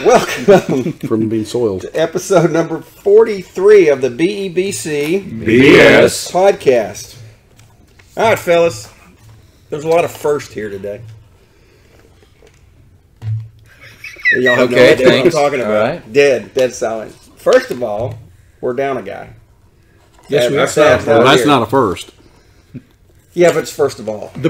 Welcome from being soiled to episode number 43 of the BEBC BS Podcast. All right, fellas. There's a lot of first here today. Y'all have no idea what I'm talking about. Right. Dead silent. First of all, we're down a guy. Yes, we That's have. well, that's not a first. Yeah, but it's first of all. The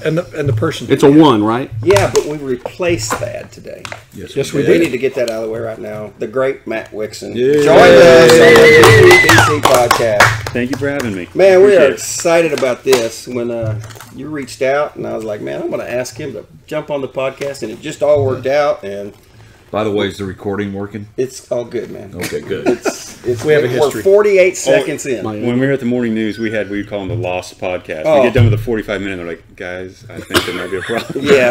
and the person. It's a one, right? Yeah, but we replaced Thad today. Yes, we We did. need to get that out of the way right now. The great Matt Wixon Yeah. joined us on the BEBC Podcast. Thank you for having me. Man, we are excited about this. When you reached out, and I was like, man, I'm going to ask him to jump on the podcast, and it just all worked out. And by the way, is the recording working? it's all good, man. Okay, good. We have a history. We're 48 seconds in. When we were at the morning news, we'd call them the Lost Podcast. Oh. We get done with the 45 minute, they're like, guys, I think there might be a problem. Yeah,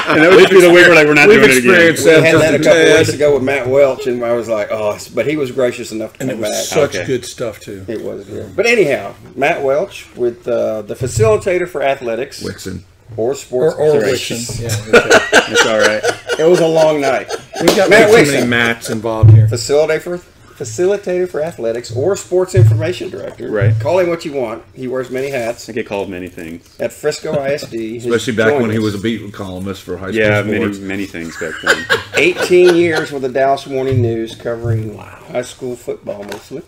And that would be the week we're like, we're not doing it again. we had that a couple weeks ago with Matt Welch, and I was like, oh, but he was gracious enough to And come it was back. such Okay. good stuff, too. It was good. But anyhow, Matt Welch with the facilitator for athletics Wixon. or sports. Or operations. Wixon. Yeah, okay. It's all right. It was a long night. We've got Matt too Wixon. many Matts involved here. Facilitator for athletics or sports information director. Right. Call him what you want. He wears many hats I get called many things. at Frisco ISD. He's Especially back when joined he us. was a beat columnist for high school Yeah, sports. many things back then. 18 years with the Dallas Morning News covering high school football mostly.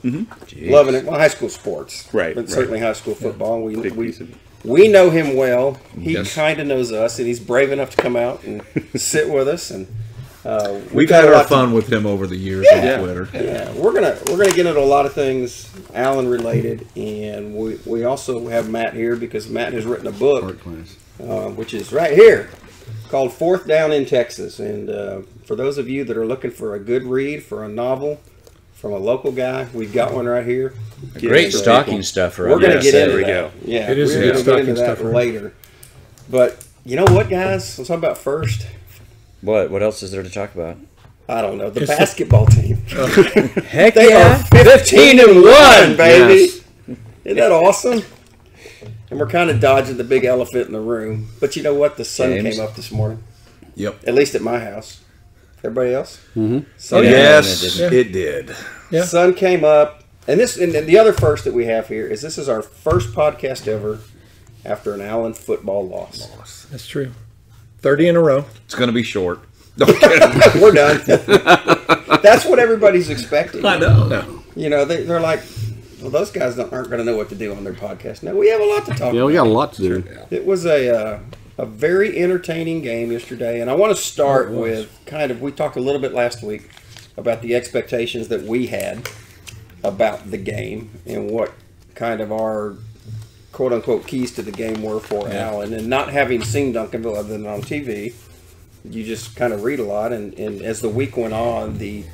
Loving it. Well, high school sports. Right, But right. certainly high school football. Big piece of it. We know him well. He Yes. kind of knows us, and he's brave enough to come out and sit with us. And We've got had a our lot to- fun with him over the years Yeah. on Twitter. Yeah, we're gonna get into a lot of things Allen related, and we also have Matt here because Matt has written a book, Art class. which is right here, called Fourth Down in Texas. And for those of you that are looking for a good read for a novel from a local guy, we've got one right here. Great So stocking stuffer. We're going to get Yes, into there we that. go. Yeah, It is we're a good going to get into stocking that stuffer. later. But you know what, guys? Let's talk about first. What else is there to talk about? I don't know, the It's the- basketball team. Heck They are 15-1, baby. Yes. Isn't that awesome? And we're kind of dodging the big elephant in the room. But you know what? The sun James? came up this morning. Yep. At least at my house. Everybody else? Mm-hmm. Oh, yeah. Yes, Yeah. it did. Yeah. Sun came up. And the other first that we have here is this is our first podcast ever after an Allen football loss. That's true. 30 in a row. It's going to be short. We're done. That's what everybody's expecting. I know. No. You know, they're like, well, those guys aren't going to know what to do on their podcast. No, we have a lot to talk Yeah, about. we got a lot to do. It was a very entertaining game yesterday, and I want to start with we talked a little bit last week about the expectations that we had about the game and what kind of our quote-unquote keys to the game were for Allen. And not having seen Duncanville other than on TV, you just kind of read a lot, and as the week went on, the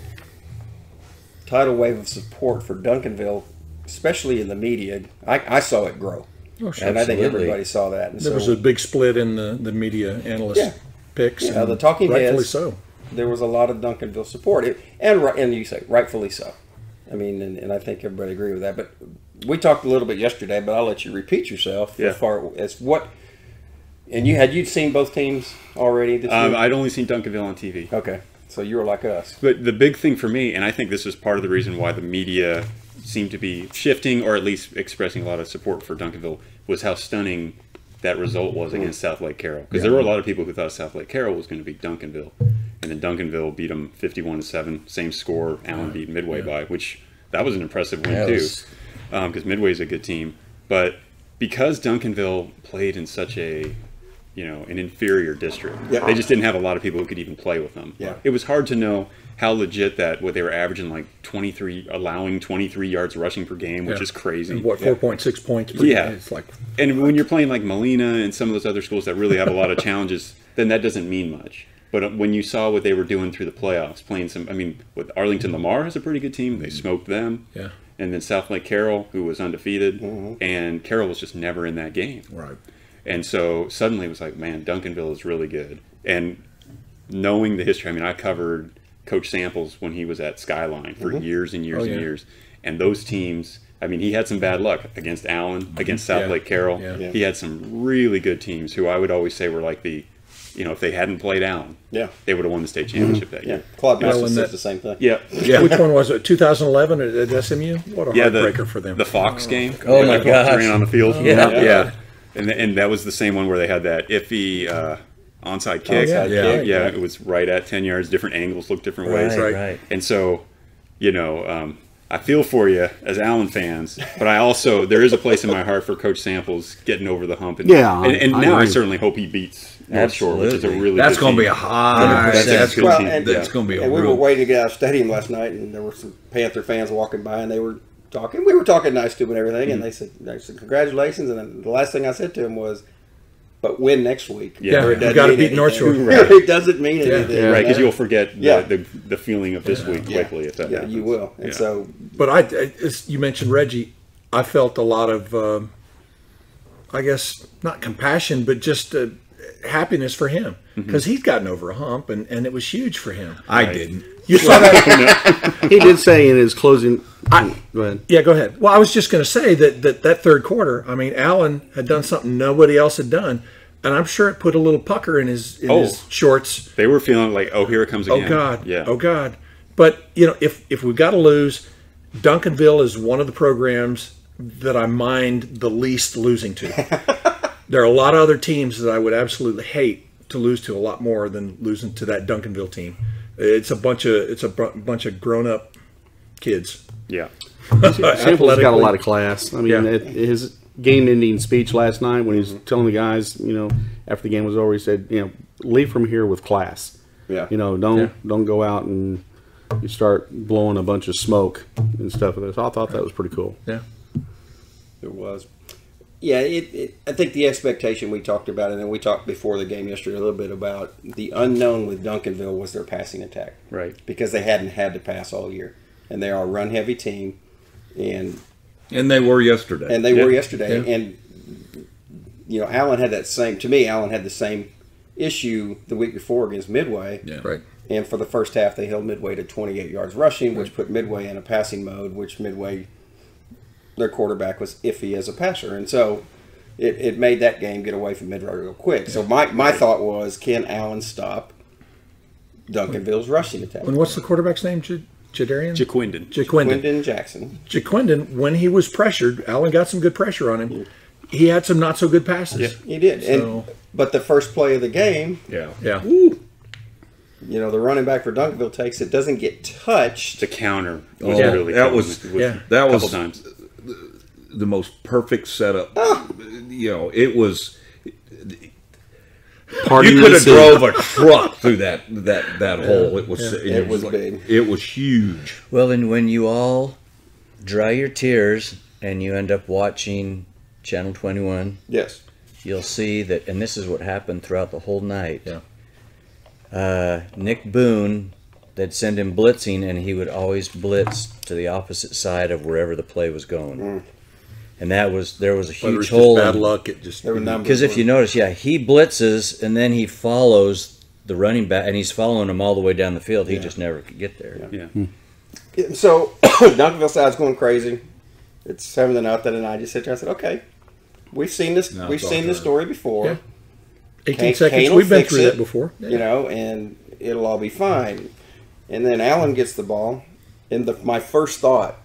tidal wave of support for Duncanville, especially in the media, I saw it grow. Oh, sure. And I think Absolutely. everybody saw that. And There was a big split in the media analyst Yeah. picks. Yeah, and the talking rightfully heads. so. there was a lot of Duncanville support, and you say rightfully so. I mean, and I think everybody agree with that. But we talked a little bit yesterday, but I'll let you repeat yourself as far as what. And you'd seen both teams already this year? I'd only seen Duncanville on TV. Okay, so you were like us. But the big thing for me, and I think this is part of the reason why the media seemed to be shifting, or at least expressing a lot of support for Duncanville, was how stunning that result was against South Lake Carroll. Because there were a lot of people who thought South Lake Carroll was going to beat Duncanville, and then Duncanville beat them 51-7, same score. Allen beat Midway by, which that was an impressive win too, because Midway is a good team. But because Duncanville played in such an inferior district. Yeah. They just didn't have a lot of people who could even play with them. Yeah. It was hard to know how legit what they were averaging, like 23 yards rushing per game, which is crazy. And what, 4.6 points per game? It's like, And when you're playing like Molina and some of those other schools that really have a lot of challenges, then that doesn't mean much. But when you saw what they were doing through the playoffs, with Arlington Lamar has a pretty good team. They smoked them. yeah. And then South Lake Carroll, who was undefeated, and Carroll was just never in that game. Right. And so suddenly it was like, man, Duncanville is really good. And knowing the history, I covered Coach Samples when he was at Skyline for years and years and years. And those teams, he had some bad luck against Allen, against South Lake Carroll. Yeah. He had some really good teams who I would always say were like the if they hadn't played Allen, they would have won the state championship that year. Claude Well, Mason and says that- the same thing. Yeah. Yeah. Which one was it? 2011 at SMU? What a heartbreaker for them. The Fox game. Oh, where my they walked gosh. around on the field. Yeah. And that was the same one where they had that iffy onside kick. Onside kick, yeah, it was right at 10 yards. Different angles looked different ways. Right. And so, I feel for you as Allen fans, but I also there is a place in my heart for Coach Samples getting over the hump. And, Yeah, and I now I agree. certainly hope he beats North Shore, which is a really That's good going to be team. a high. 100%. That's good going team. and- that's going to be a And we were real. waiting to get out of the stadium last night, and there were some Panther fans walking by, and they were talking. We were talking nice to them and everything, and they said, congratulations. And then the last thing I said to them was, but win next week. Yeah. Or it You doesn't got to mean beat North Shore. anything. It doesn't mean anything. Right, because you'll forget Yeah. the feeling of this week quickly if that Yeah, happens. you will. And so, But as you mentioned Reggie, I felt a lot of, I guess, not compassion, but just happiness for him. Because he's gotten over a hump, and it was huge for him. I didn't. You saw that? He did say in his closing. Go ahead. Yeah, go ahead. Well, I was just going to say that third quarter, I mean, Allen had done something nobody else had done. And I'm sure it put a little pucker in his shorts. They were feeling like, oh, here it comes again. Oh, God. Yeah. Oh, God. But, if we've got to lose, Duncanville is one of the programs that I mind the least losing to. There are a lot of other teams that I would absolutely hate to lose to a lot more than losing to that Duncanville team. It's a bunch of grown-up kids. Yeah. Samples got a lot of class. I mean, Yeah. his game-ending speech last night when he was telling the guys, after the game was over, he said, leave from here with class. yeah. Don't go out and you start blowing a bunch of smoke and stuff. So I thought that was pretty cool. Yeah. It was. Yeah, I think the expectation we talked about, and then we talked before the game yesterday a little bit about the unknown with Duncanville was their passing attack. Right. Because they hadn't had to pass all year. And they are a run-heavy team. And And they were yesterday. they Yeah. were yesterday. Yeah. And, Allen had that same, to me, Allen had the same issue the week before against Midway. Yeah. Right. And for the first half, they held Midway to 28 yards rushing, which put Midway in a passing mode, which Midway, their quarterback was iffy as a passer. And so it made that game get away from Midway real quick. So my thought was, can Allen stop Duncanville's rushing attack? And what's the quarterback's name? Jadarian? Jaquindon. Jaquindon. Quinton Jackson. Jaquindon, when he was pressured, Allen got some good pressure on him. He had some not so good passes. He did. So- But the first play of the game, Yeah. Yeah. the running back for Duncanville takes it, doesn't get touched. The counter was Oh, really that coming. was- yeah. That a couple was times. the most perfect setup. It was. Party You could have in the city. drove a truck through that hole. It was. It was big. It was huge. Well, and when you all dry your tears and you end up watching Channel 21, Yes. you'll see that, and this is what happened throughout the whole night. Yeah. Nick Boone, they'd send him blitzing, and he would always blitz to the opposite side of wherever the play was going. And there was a Whether it's huge just hole. bad luck, it just. There were numbers. Because if you notice, he blitzes, and then he follows the running back, and he's following him all the way down the field. He just never could get there. Yeah. So Duncanville side's going crazy. It's 7-0, and I just sit there and said, okay, we've seen this. No, We've it's all sane this good. story before. Yeah. 18 Kane seconds. will We've been fix through it, that before. And it'll all be fine. And then Allen gets the ball, and my first thought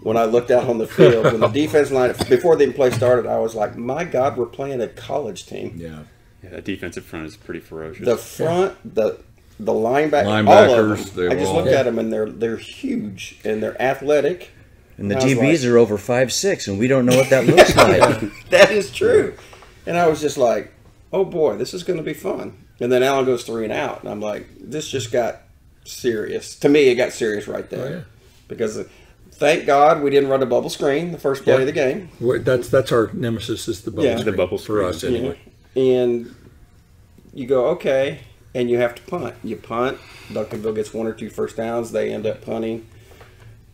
when I looked out on the field, when the defense line, before the play started, I was like, my God, we're playing a college team. Yeah. Yeah, that defensive front is pretty ferocious. The front, the linebacker, all Linebackers, of they them. I were just all- looked at them, and they're huge, and they're athletic. And the I was DBs like- are over 5'6", and we don't know what that looks like. That is true. And I was just like, oh boy, this is going to be fun. And then Allen goes 3 and out. And I'm like, this just got serious. To me, it got serious right there. Oh, yeah. Because thank God we didn't run a bubble screen the first play of the game. That's our nemesis is the bubble Yeah. screen. The bubble for screen. us anyway. And you go, okay. And you have to punt. You punt. Duncanville gets 1 or 2 first downs. They end up punting.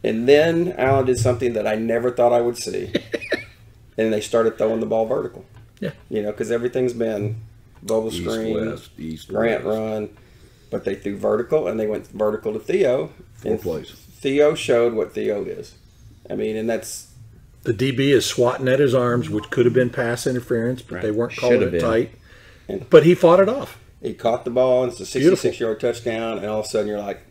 And then Allen did something that I never thought I would see. And they started throwing the ball vertical. Yeah. Because everything's been bubble East, screen, west, east, Grant west. run. But they threw vertical, and they went vertical to Theo. Four And plays. Theo showed what Theo is. I mean, and that's... The DB is swatting at his arms, which could have been pass interference, but Right. they weren't calling Should have it been. tight. But he fought it off. He caught the ball, and it's a 66-yard touchdown, and all of a sudden you're like,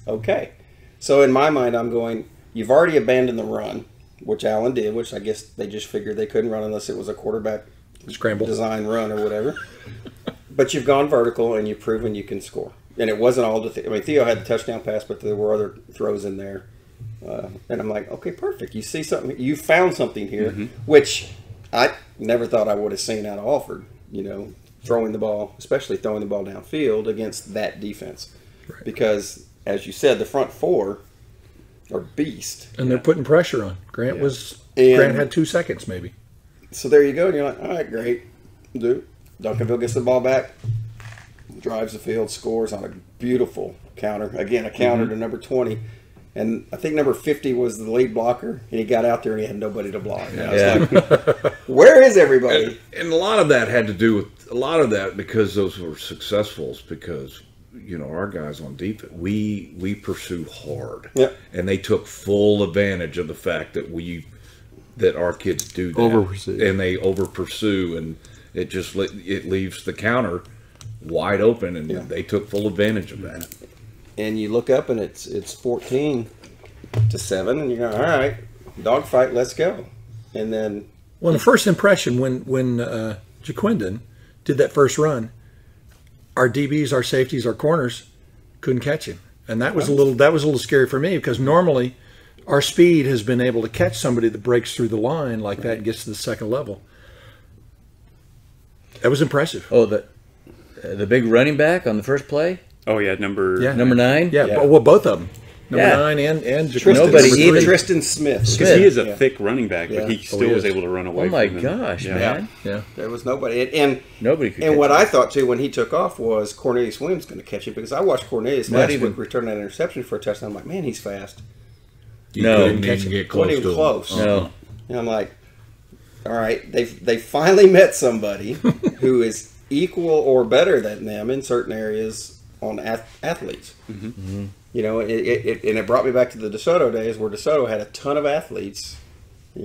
okay. So in my mind, I'm going, you've already abandoned the run, which Allen did, which I guess they just figured they couldn't run unless it was a quarterback Scramble. design run or whatever. But you've gone vertical, and you've proven you can score. And it wasn't all I mean, Theo had the touchdown pass, but there were other throws in there. And I'm like, okay, perfect. You see something, you found something here, which I never thought I would have seen out of Alford, throwing the ball, especially throwing the ball downfield against that defense. Right. Because, as you said, the front four are beast. And they're putting pressure on. Grant had 2 seconds maybe. So there you go, and you're like, all right, great. Duncanville gets the ball back, drives the field, scores on a beautiful counter. Again, a counter to number 20. And I think number 50 was the lead blocker, and he got out there and he had nobody to block. And I was like, where is everybody? And a lot of that had to do with because those were successfuls, because our guys on defense, we pursue hard. Yep. And they took full advantage of the fact that our kids do that. Over-pursue. And they over pursue, and it leaves the counter wide open, and they took full advantage of that. And you look up and it's 14-7, and you go, all right, dogfight, let's go. And then, Well, the first impression when Jaquindon did that first run, our DBs, our safeties, our corners couldn't catch him, and that was a little scary for me, because normally our speed has been able to catch somebody that breaks through the line like that and gets to the second level. That was impressive. Oh, the big running back on the first play? Oh, yeah, number 9? Yeah. Well, both of them. Number 9 and Jaquindon. Tristan Smith. Because he is a thick running back, but he he still was is. able to run away Oh, my from him. gosh, man. Yeah. There was nobody. And Nobody could And catch what him. I thought, too, when he took off was Cornelius Williams going to catch it, because I watched Cornelius last week return that interception for a touchdown. I'm like, man, he's fast. You No. couldn't even get close Wasn't even to close. him. No. And I'm like, all right, they finally met somebody who is equal or better than them in certain areas on athletes. And it brought me back to the DeSoto days, where DeSoto had a ton of athletes. And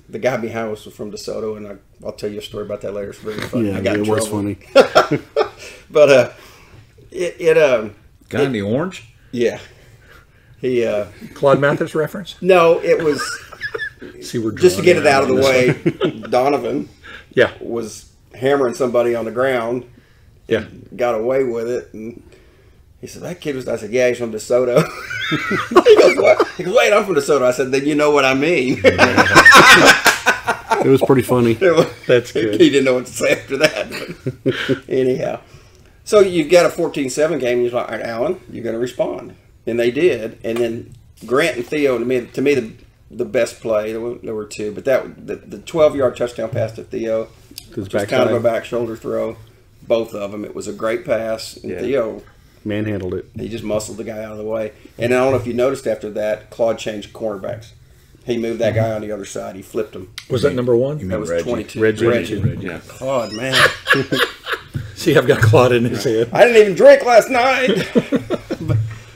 the guy behind us was from DeSoto, and I'll tell you a story about that later. It's really funny. Yeah, I got in it was trouble. funny. But Guy in the orange? yeah, he Claude Mathis reference? no, it was See, we're just to get it out of the drawing way. Donovan Yeah. was hammering somebody on the ground. Yeah. Got away with it, and he said, that kid was, I said, yeah, he's from DeSoto. He goes, what? He goes, wait, I'm from DeSoto. I said, then you know what I mean. It was pretty funny. That's good. He didn't know what to say after that. But anyhow. So you've got a 14-7 game, and you're like, all right, Alan, you're going to respond. And they did. And then Grant and Theo, to me the best play, there were two, but the 12-yard touchdown pass to Theo, His just kind of a back shoulder throw. Both of them. It was a great pass. And Theo, manhandled it. he just muscled the guy out of the way. And I don't know if you noticed after that, Claude changed cornerbacks. He moved that guy on the other side. He flipped him. Was that number 1? That was Reggie. 22. Reggie. Yeah. Claude, man. See, I've got Claude in his head. I didn't even drink last night.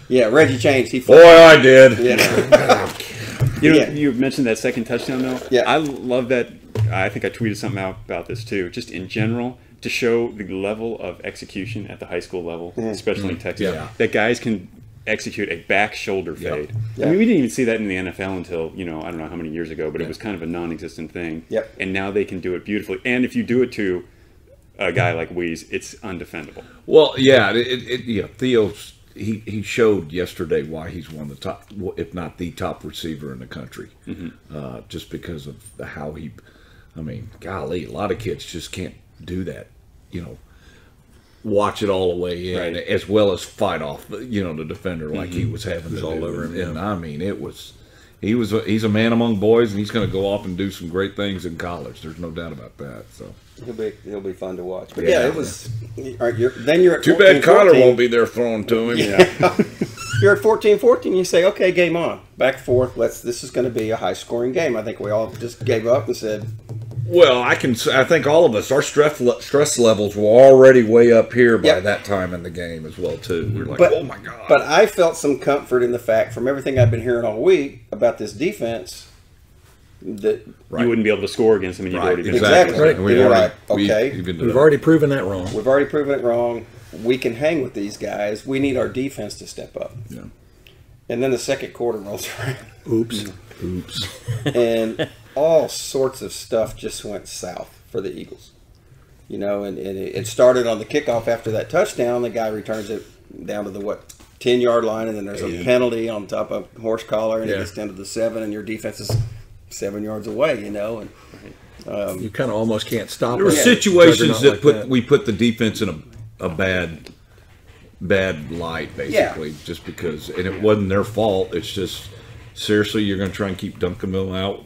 Yeah, Reggie changed. He Boy, I did. Yeah. You mentioned that second touchdown, though. Yeah. I love that. I think I tweeted something out about this, too. Just in general, to show the level of execution at the high school level, especially in Texas, Yeah. that guys can execute a back shoulder fade. Yeah. I mean, we didn't even see that in the NFL until, I don't know how many years ago, but it was kind of a non-existent thing. Yep. And now they can do it beautifully. And if you do it to a guy like Weeze, it's undefendable. Well, yeah, Theo's he showed yesterday why he's one of the top, if not the top receiver in the country, just because of how he. I mean, golly, a lot of kids just can't do that. Watch it all the way in, Right. as well as fight off, the defender like he was having to all do. over him, And I mean, he's a man among boys, and he's going to go off and do some great things in college. There's no doubt about that. So He'll be fun to watch. But Yeah. it was. All right, then you're at too bad 14-14. Connor won't be there throwing to him. You're at 14-14. You say, okay, game on. Back and forth. This is going to be a high scoring game. I think we all just gave up and said, Well, I think all of us, our stress levels were already way up here by Yep. that time in the game as well too. We were like, But- oh my god! but I felt some comfort in the fact, from everything I've been hearing all week about this defense, that you wouldn't be able to score against them, and you'd already been exactly Right. And we And you're already- like, okay, We've already proven that wrong. we've already proven it wrong. We can hang with these guys. We need our defense to step up. Yeah. And then the second quarter rolls around, Oops. and all sorts of stuff just went south for the Eagles. You know, and it started on the kickoff after that touchdown. The guy returns it down to the 10-yard line, and then there's a penalty on top of horse collar, and it gets down to the 7, and your defense is 7 yards away. You know, and You kind of almost can't stop There were it. situations Juggernaut that like we put the defense in a bad light, basically, just because, and it wasn't their fault. It's just seriously, you're going to try and keep Duncanville out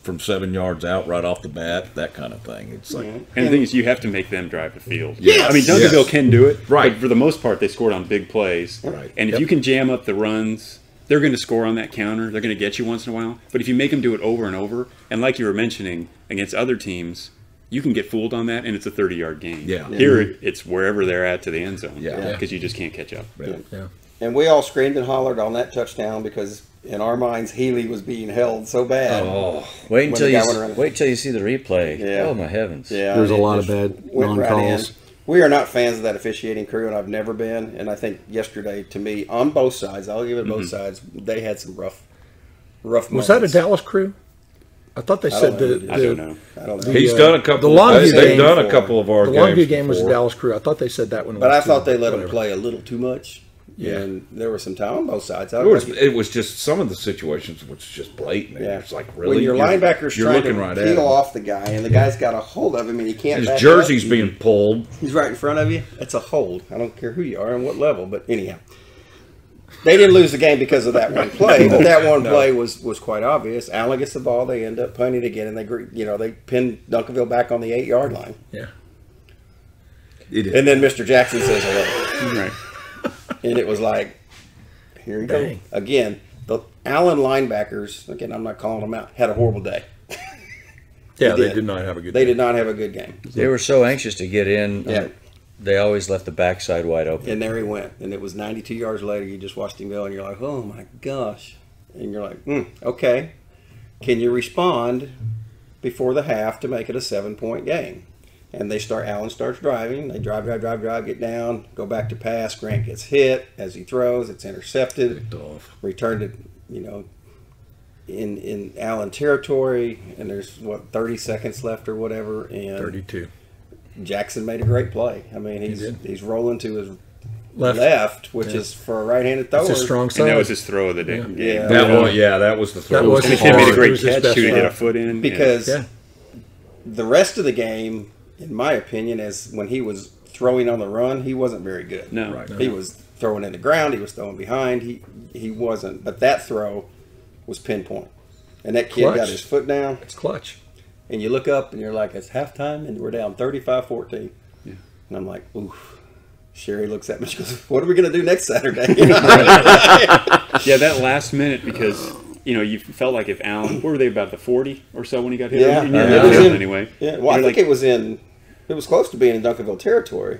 from 7 yards out right off the bat, that kind of thing. It's like, And the thing is, you have to make them drive the field. Yes. I mean, Duncanville Yes. can do it, Right. but for the most part, they scored on big plays. Right. And if you can jam up the runs, they're going to score on that counter. They're going to get you once in a while. But if you make them do it over and over, and like you were mentioning, against other teams, you can get fooled on that, and it's a 30-yard game. Yeah. Here, it's wherever they're at to the end zone. Yeah. Because you just can't catch up. Yeah. and we all screamed and hollered on that touchdown because in our minds Healy was being held so bad. oh, Wait until the you guy went around- wait till you see the replay. Yeah. Oh my heavens! Yeah, There's a it lot of just bad went non-calls. in. We are not fans of that officiating crew, and I've never been. And I think yesterday, to me, on both sides, I'll give it both sides. They had some rough Was that a moments. Dallas crew? I thought they said don't know. I don't know. I don't know. he's done a couple. the Longview They've game done a before. couple of our The games. Longview game was the before. Dallas crew. I thought they said that one. But I was thought too- they let him whatever. play a little too much. Yeah. And there was some time on both sides. It was just some of the situations was just blatant. Yeah. It's like really when your linebackker's you're trying looking to right at peel him. off the guy, and the guy's got a hold of him, and he can't. His back jersey's up. being pulled. He's right in front of you. It's a hold. I don't care who you are and what level. But anyhow, they didn't lose the game because of that one play. But that one play was quite obvious. Allen gets the ball. They end up punting again, and they pin Duncanville back on the 8-yard line. Yeah. And then Mr. Jackson says hello, Right. and it was like, here you Dang. go again. The Allen linebackers, again, I'm not calling them out, had a horrible day. Yeah, They they did. did not have a good They day. did not have a good game. They were so anxious to get in. Yeah. They always left the backside wide open. And there he went. And it was 92 yards later. You just watched him go, and you're like, oh, my gosh. And you're like, okay. Can you respond before the half to make it a 7-point game? And Allen starts driving. They drive, get down, go back to pass. Grant gets hit as he throws. It's intercepted. Picked off. Returned it, in Allen territory. And there's, 30 seconds left or whatever. And 32. Jackson made a great play. I mean, he's rolling to his left, which is for a right-handed thrower. It's a strong And side. that was his throw of the day. Yeah. That was the throw. That was And the his kid made a hard. It great was his catch best too to shot. get a foot in. Because Yeah. the rest of the game, in my opinion, is when he was throwing on the run, he wasn't very good. No. Right. He was throwing in the ground. He was throwing behind. He wasn't. But that throw was pinpoint. And that kid Clutch. got his foot down. It's clutch. And you look up and you're like, it's halftime and we're down 35-14. Yeah. And I'm like, oof. Sherry looks at me. She goes, what are we going to do next Saturday? Yeah, that last minute, because you felt like if Allen, what were they, about the 40 or so when he got hit? Yeah. Near It the was field in- anyway. Yeah, well, I And think it was close to being in Duncanville territory.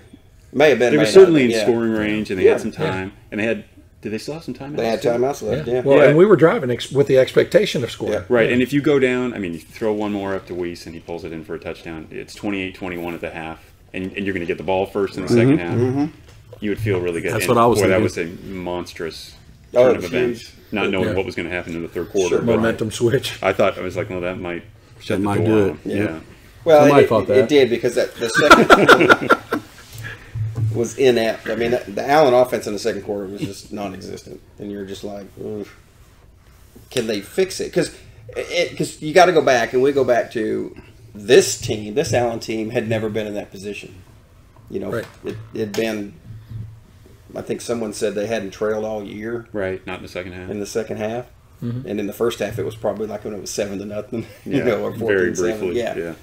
May have been. They may were not certainly have in been, scoring range, and they Yeah. had some time, and did they still have some time? They had timeouts left. Yeah. Well, Yeah. and we were driving with the expectation of scoring. Yeah. Right, and if you go down, I mean, you throw one more up to Weiss and he pulls it in for a touchdown, it's 28-21 at the half, and you're going to get the ball first in the second half. You would feel really good. That's And what I was boy, that thinking. was a monstrous Oh, turn it of was events, huge. not knowing Yeah. what was going to happen in the third quarter. Sure. but Momentum switch. I thought, I was like, well, that might shut That the might door do on it. him. Yeah. Well, Somebody it, thought it, that. it did because the second quarter was inept. I mean, the Allen offense in the second quarter was just non-existent, and you're just like, oof. Can they fix it? Because you got to go back, and we go back to this team. This Allen team had never been in that position. Right. It had been. I think someone said they hadn't trailed all year Right, not in the second half. in the second half. And in the first half, it was probably like when it was 7-0, Yeah, or 14-7. very briefly. Yeah. Yeah.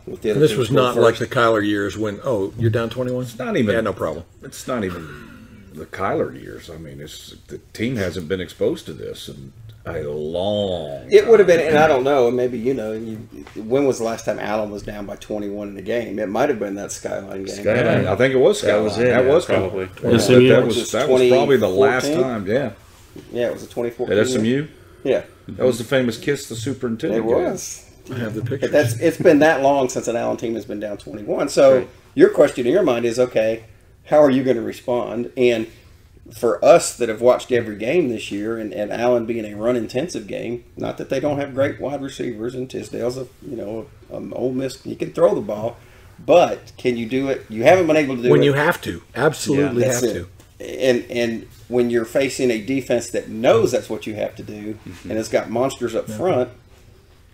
With the other And this team was scored not like first. the Kyler years when, you're down 21? It's not even. Yeah, no problem. It's not even the Kyler years. I mean, the team hasn't been exposed to this in a long. It would have been, and I don't know, and maybe when was the last time Allen was down by 21 in a game? It might have been that Skyline game. Skyline. I think it was That Skyline. was it. That Yeah, was probably. That was, SMU? that Which was is that was probably the last 2014? time. Yeah. Yeah, it was a 2014. At SMU. Yeah, That was the famous kiss the superintendent. it was. I have the picture. But it's been that long since an Allen team has been down 21. So Right. your question in your mind is, okay, how are you going to respond? And for us that have watched every game this year, and Allen being a run-intensive game, not that they don't have great wide receivers, and Tisdale's Ole Miss, he can throw the ball, but can you do it? You haven't been able to do when it. you have to. Absolutely That's have it. to. And when you're facing a defense that knows that's what you have to do, and it's got monsters up front,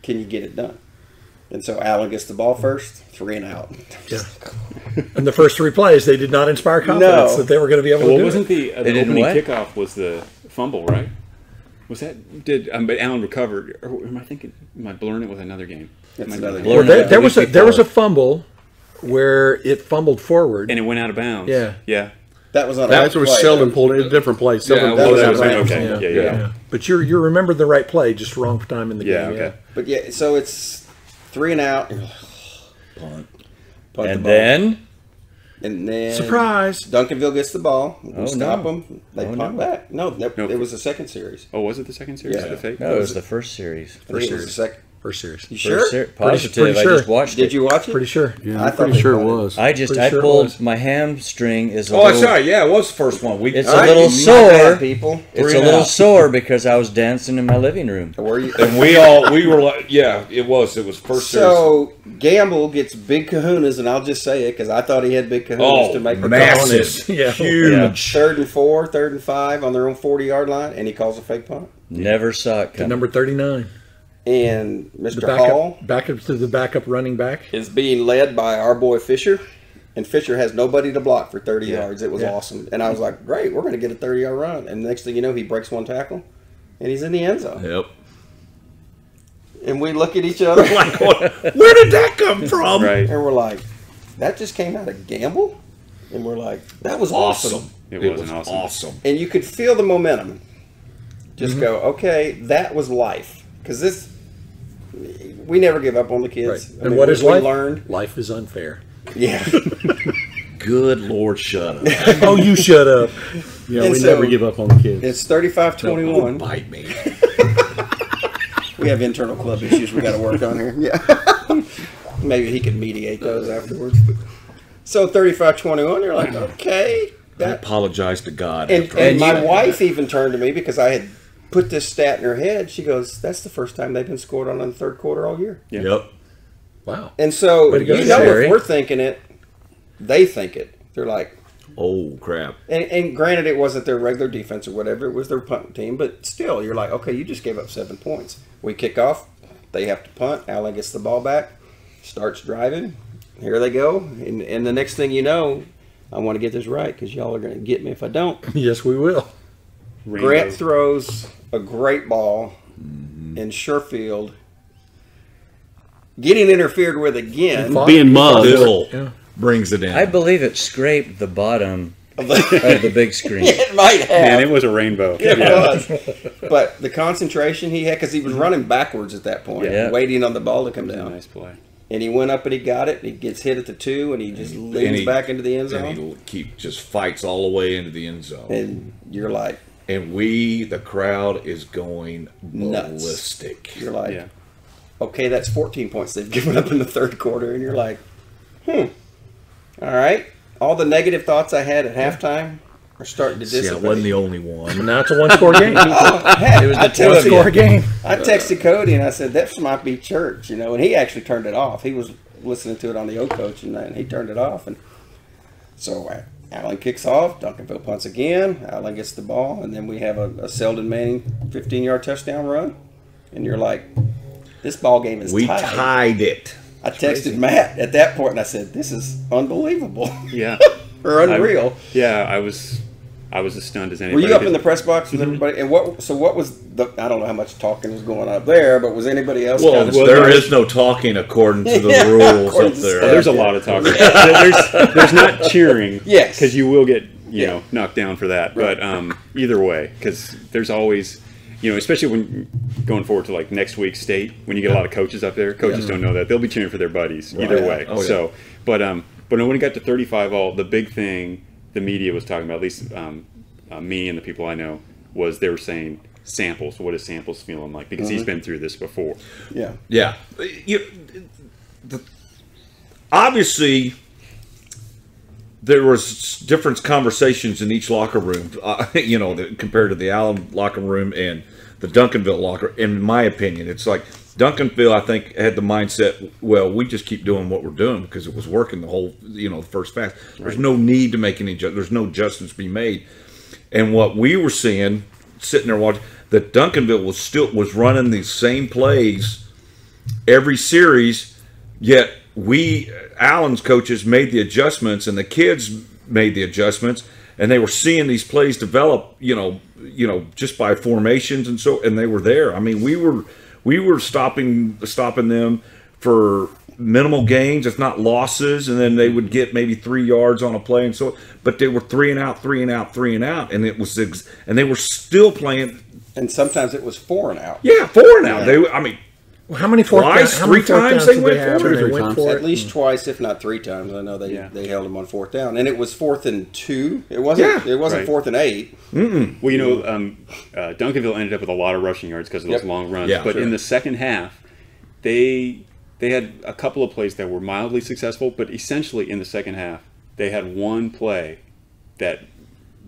can you get it done? And so Allen gets the ball first, 3 and out. Yeah. And the first 3 plays, they did not inspire confidence No. that they were going to be able to Well, do wasn't it. the didn't opening what? kickoff was the fumble, right? Was that but Allen recovered? Or am I blurring it with another game? It's Am I another blurring game. it? Well, Learned there it was the week there was a before. fumble where it fumbled forward. And it went out of bounds. Yeah. Yeah. That was on That's a where play. Sheldon pulled it in a different place. Sheldon Yeah, that pulled was it a out of right- bounds. Okay. Yeah. But you remembered the right play, just wrong time in the Yeah. game. Okay. But yeah, so it's 3 and out. Punt. Punt the And ball. then And Surprise! Duncanville gets the ball. We Oh, stop no. them. They Oh, punt no. back. No, Nope. it was the second series. Oh, was it the second series? Yeah. The fake? no, it was the first series. I think it was the second. First series. You First sure? ser- positive. pretty I sure. just watched Did it. you watch it? Pretty sure. Yeah, I I'm thought pretty they sure it punted. was. I Pretty sure it pulled was. my hamstring is a Oh, that's little, right. Yeah, it was the first one. It's All a right, little my sore. bad, people. It's 3 a and little out. sore because I was dancing in my living room. Were you? And we were like, yeah, it was first series. So Gamble gets big kahunas, and I'll just say it because I thought he had big kahunas to make the massive, Yeah. huge. 3rd and 4, 3rd and 5 on their own 40-yard line, and he calls a fake punt. Never saw it To coming. number 39. And The Mr. Hall backup to the backup running back. is being led by our boy Fisher, and Fisher has nobody to block for 30 yards. It was Yeah. awesome. And I was like, great, we're going to get a 30-yard run. And next thing you know, he breaks one tackle, and he's in the end zone. Yep. And we look at each other, Like, where did that come from? Right. and we're like, that just came out of Gamble? And we're like, that was awesome. Awesome. It was was awesome. awesome. And you could feel the momentum. Just go, okay, that was life. Because we never give up on the kids. Right. I And mean, what is we life? learned. Life is unfair. Yeah. Good Lord, shut up. Oh, you shut up. Yeah, And we so- never give up on the kids. It's 35-21. Bite me. We have internal club issues we got to work on here. Yeah. Maybe he could mediate those afterwards. But. So 35-21, you're like, okay. I That, apologize to God. and after and I my said wife even turned to me because I had put this stat in her head. She goes, that's the first time they've been scored on in the third quarter all year. that. Yeah. Yep. Wow. And so, Way to go, you know, Sherry. if we're thinking it, they think it. They're like, Oh crap. and granted, it wasn't their regular defense or whatever, it was their punt team, but still, you're like, okay, you just gave up 7 points. We kick off, they have to punt, Allen gets the ball back, starts driving, here they go, and the next thing you know, I want to get this right because y'all are going to get me if I don't. Yes, we will. Rainbow. Grant throws a great ball, and Sherfield getting interfered with again. Fought. Being mugged. Bill Yeah. brings it in. I believe it scraped the bottom of the big screen. It might have. Man, it was a rainbow. It Yeah. was. But the concentration he had, because he was running backwards at that point, Yeah. waiting on the ball to come down. Nice play. And he went up and he got it. And he gets hit at the 2, and he just leans he- back into the end and zone. he just fights all the way into the end zone. And you're like, And the crowd is going Nuts. ballistic. you're like, Yeah. okay, that's 14 points they've given up in the third quarter. And you're like, all right. All the negative thoughts I had at halftime are starting to See, I dissipate. wasn't the only one. Now it's a one-score game. Oh, heck, It was the I two of texted- you. One-score game. I texted Cody and I said, that might be church, you know, and he actually turned it off. He was listening to it on the O Coach and he turned it off. And so Allen kicks off, Duncanville punts again, Allen gets the ball, and then we have a Selden Manning 15-yard touchdown run. And you're like, this ball game is We tied. tied it. I texted Matt at that point and I said, this is unbelievable Yeah. or unreal. I was as stunned as Were anybody. you up in the press box with everybody? And what was the? I don't know how much talking was going on up there, but was anybody else? Well, kind of there is no talking according to the Yeah, rules according up to there. Steph. There's a lot of talking. there's not cheering. Yes. Because you will get Yeah. knocked down for that. Right. But either way, because there's always, especially when going forward to like next week's state, when you get a lot of coaches up there, coaches don't know that they'll be cheering for their buddies either Right. way. Oh, yeah. So, but when it got to 35-all, the big thing the media was talking about, at least me and the people I know, was they were saying Samples. What is Samples feeling like? Because he's been through this before. Yeah. Yeah. Obviously, there was different conversations in each locker room, compared to the Allen locker room and the Duncanville locker. In my opinion, it's like Duncanville, I think, had the mindset, well, we just keep doing what we're doing because it was working the whole, the first half. There's no need to make any there's no adjustments to be made. And what we were seeing, sitting there watching, that Duncanville was running these same plays every series, yet Allen's coaches made the adjustments and the kids made the adjustments, and they were seeing these plays develop, just by formations and they were there. I mean, we were stopping them for minimal gains, if not losses, and then they would get maybe 3 yards on a play, but they were 3 and out, and and they were still playing. And sometimes it was 4 and out. Yeah, 4 and out. Yeah. Well, how many fourth Twice, down, how many three fourth times downs they did went have for it? when they Three went times. for At it? least twice, if not 3 times. I know they held him on 4th down, and it was 4th and 2. It wasn't. It wasn't Right. 4th and 8. Well, Duncanville ended up with a lot of rushing yards because of those long runs. Yeah, but sure. in the second half, they had a couple of plays that were mildly successful, but essentially in the second half, they had one play that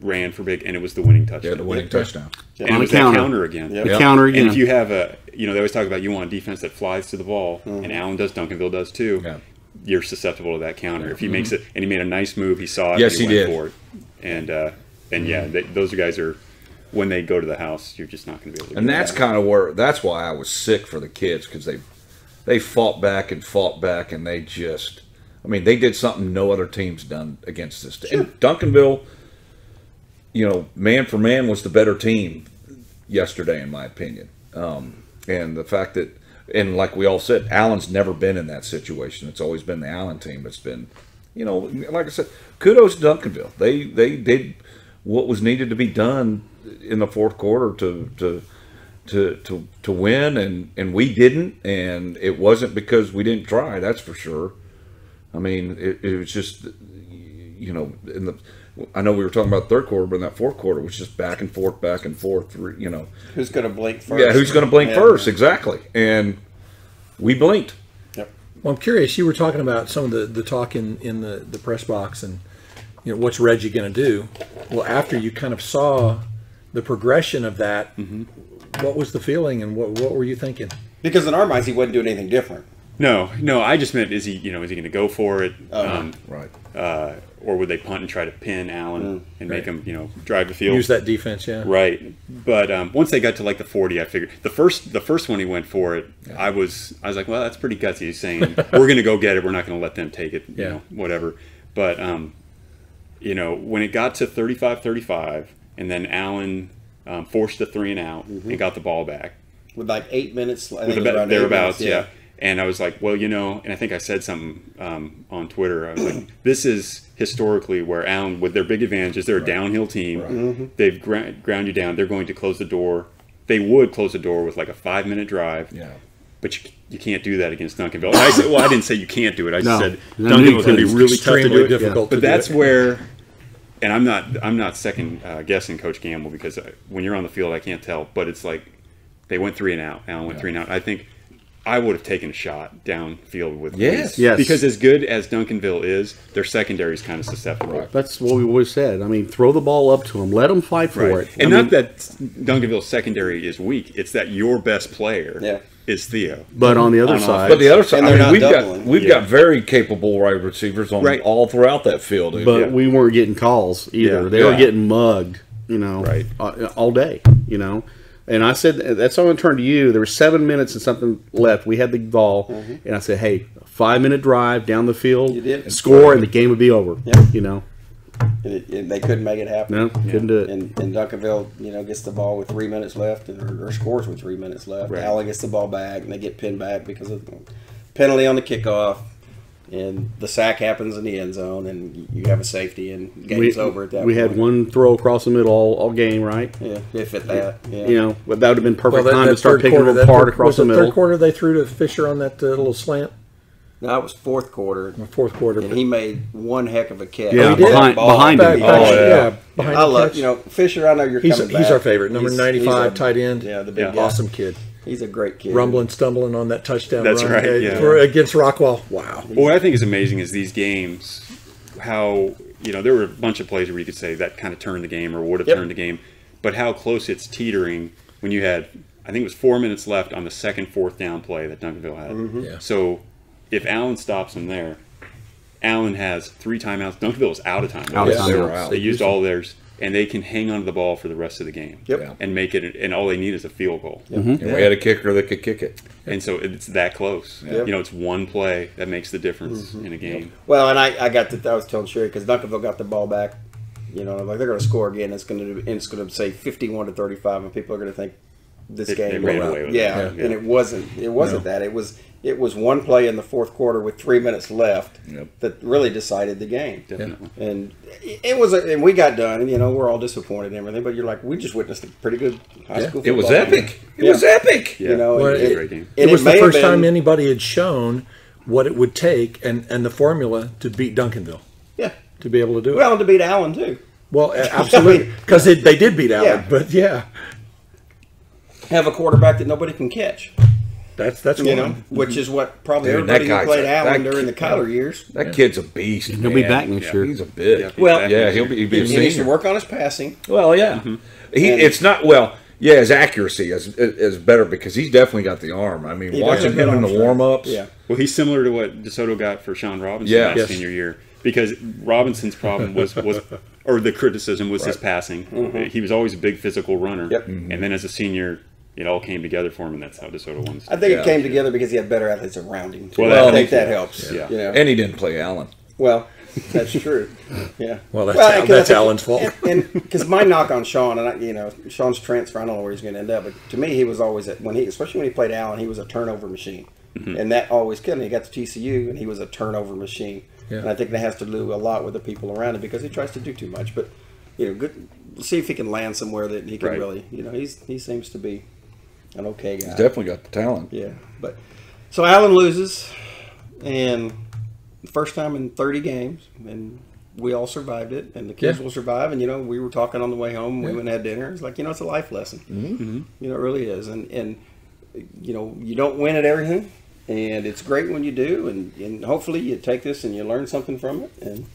ran for big, and it was the winning touchdown. Yeah, the winning touchdown. And On it a was that counter. counter again. Yep. The counter again. And if you have they always talk about you want a defense that flies to the ball, and Allen does, Duncanville does too. Yeah. You're susceptible to that counter. If he makes it, and he made a nice move, he saw it, Yes, and he went did. for it. And those guys are, when they go to the house, you're just not going to be able to. And do that's that. kind of that's why I was sick for the kids, because they fought back, and they just, they did something no other team's done against this team. And Duncanville, man for man, was the better team yesterday, in my opinion. And the fact that, and like we all said, Allen's never been in that situation. It's always been the Allen team that's been, like I said, kudos to Duncanville. They did what was needed to be done in the fourth quarter to win, and we didn't, and it wasn't because we didn't try. That's for sure. It was just, I know we were talking about third quarter, but in that fourth quarter, it was just back and forth. Who's going to blink first? Yeah, who's going to blink first? Exactly, and we blinked. Yep. Well, I'm curious. You were talking about some of the talk in the press box, and what's Reggie going to do? Well, after you kind of saw the progression of that, what was the feeling, and what were you thinking? Because in our minds, he wasn't doing anything different. No. I just meant, is he going to go for it? Right. Or would they punt and try to pin Allen and make him, drive the field? Use that defense, yeah. Right. But once they got to like the 40, I figured the first one he went for it. Yeah. I was like, well, that's pretty gutsy. He's saying we're going to go get it. We're not going to let them take it. Whatever. But when it got to 35-35, and then Allen forced a 3 and out and got the ball back With like 8 minutes. I with think around thereabouts. 8 minutes, Yeah. And I was like, well, and I think I said something on Twitter. I was like, this is historically where Allen, with their big advantages, they're a downhill team. Right. They've ground you down. They're going to close the door. They would close the door with like a 5-minute drive. Yeah. But you can't do that against Duncanville. And I said, I didn't say you can't do it. I just said No, Duncanville's going to be really tough to Extremely do it. difficult to But do that's it. where, and I'm not second guessing Coach Gamble, because when you're on the field, I can't tell. But it's like they went 3 and out. Allen went 3 and out. I think I would have taken a shot downfield with Yes. Yes. because as good as Duncanville is, their secondary is kind of susceptible. Right. That's what we always said. Throw the ball up to them. Let them fight for it. And not that Duncanville's secondary is weak. It's that your best player is Theo. But on the other On side, But the other side, And they're not doubling. we've got very capable wide receivers on Right. all throughout that field. but we weren't getting calls either. Yeah. They were Yeah. getting mugged, Right. all day, And I said, that's how I turned to you. There were 7 minutes and something left. We had the ball, and I said, hey, a 5-minute drive down the field, You did. score, and the game would be over. Yeah. And they couldn't make it happen. No, couldn't do it. And Duncanville, gets the ball with 3 minutes left, or scores with 3 minutes left. Right. Allen gets the ball back, and they get pinned back because of penalty on the kickoff, and the sack happens in the end zone, and you have a safety, and game's over at that point. We had one throw across the middle all game, right? Yeah, if at that. Yeah. But that would have been perfect Well, time to start third picking quarter, them apart across the middle. Third quarter, they threw to Fisher on that little slant. No, that was fourth quarter. Fourth quarter. And he made one heck of a catch. Yeah, He did. behind him. Behind I the love, catch. Fisher, I know you're coming back. He's our favorite. Number He's 95, a- tight end. Yeah, the big guy. Awesome kid. He's a great kid. Rumbling, stumbling on that touchdown That's run right, yeah. against Rockwall. Wow. Well, what I think is amazing is these games, how, there were a bunch of plays where you could say that kind of turned the game or would have turned the game, but how close it's teetering when you had, I think it was 4 minutes left on the second fourth down play that Duncanville had. Yeah. So if Allen stops him there, Allen has 3 timeouts. Duncanville was out of time. Out of Yes, time. they were out. They used all theirs, and they can hang on to the ball for the rest of the game. Yep. And make it, and all they need is a field goal. And we had a kicker that could kick it. And so it's that close. Yep. It's one play that makes the difference in a game. Well, and I was telling Sherry because Duncanville got the ball back. Like they're going to score again. It's going to say 51-35, and people are going to think this They game ran will away out. with Yeah, it. and it wasn't that. It was one play in the fourth quarter with 3 minutes left that really decided the game. Definitely. And it was, and we got done, and we're all disappointed and everything. But you're like, we just witnessed a pretty good high school. It was football game. epic. It was epic. Yeah. Well, it was a great game. and It was the may have first time been- anybody had shown what it would take and the formula to beat Duncanville, Yeah. to be able to do it. Well, and to beat Allen too. Well, absolutely, because they did beat Allen. Yeah. But yeah, Have a quarterback that nobody can catch. that's one. Which is what probably Dude, everybody that who guy's played a- Allen that during the kid- Kyler years. That kid's a beast. He'll be man. back next year. He's a big. Yeah, Well, Yeah, he'll be a He needs to senior. work on his passing. Well, yeah. It's not his accuracy is better because he's definitely got the arm. I mean, He watching does have him in good the arm warm ups. Yeah. Well, he's similar to what DeSoto got for Sean Robinson Yeah. last Yes. senior year. Because Robinson's problem was or the criticism was his passing. He was always a big physical runner. Yep. And then as a senior, it all came together for him, and that's how DeSoto won. I think it came together because he had better athletes around him. Too. Well, I think that that helps. Yeah. And he didn't play Allen. Well, that's true. Yeah. Well, that's 'cause I think- Allen's fault. And because my knock on Sean, and Sean's transfer, I don't know where he's going to end up, but to me, he was always especially when he played Allen, he was a turnover machine, and that always killed him. He got to TCU, and he was a turnover machine, and I think that has to do a lot with the people around him because he tries to do too much. But good. See if he can land somewhere that he can Right. really. He seems to be an okay guy. He's definitely got the talent. Yeah, but so Allen loses, and the first time in 30 games, and we all survived it, and the kids will survive. And we were talking on the way home. We went and had dinner. It's like it's a life lesson. It really is. And you don't win at everything, and it's great when you do. And hopefully you take this and you learn something from it. And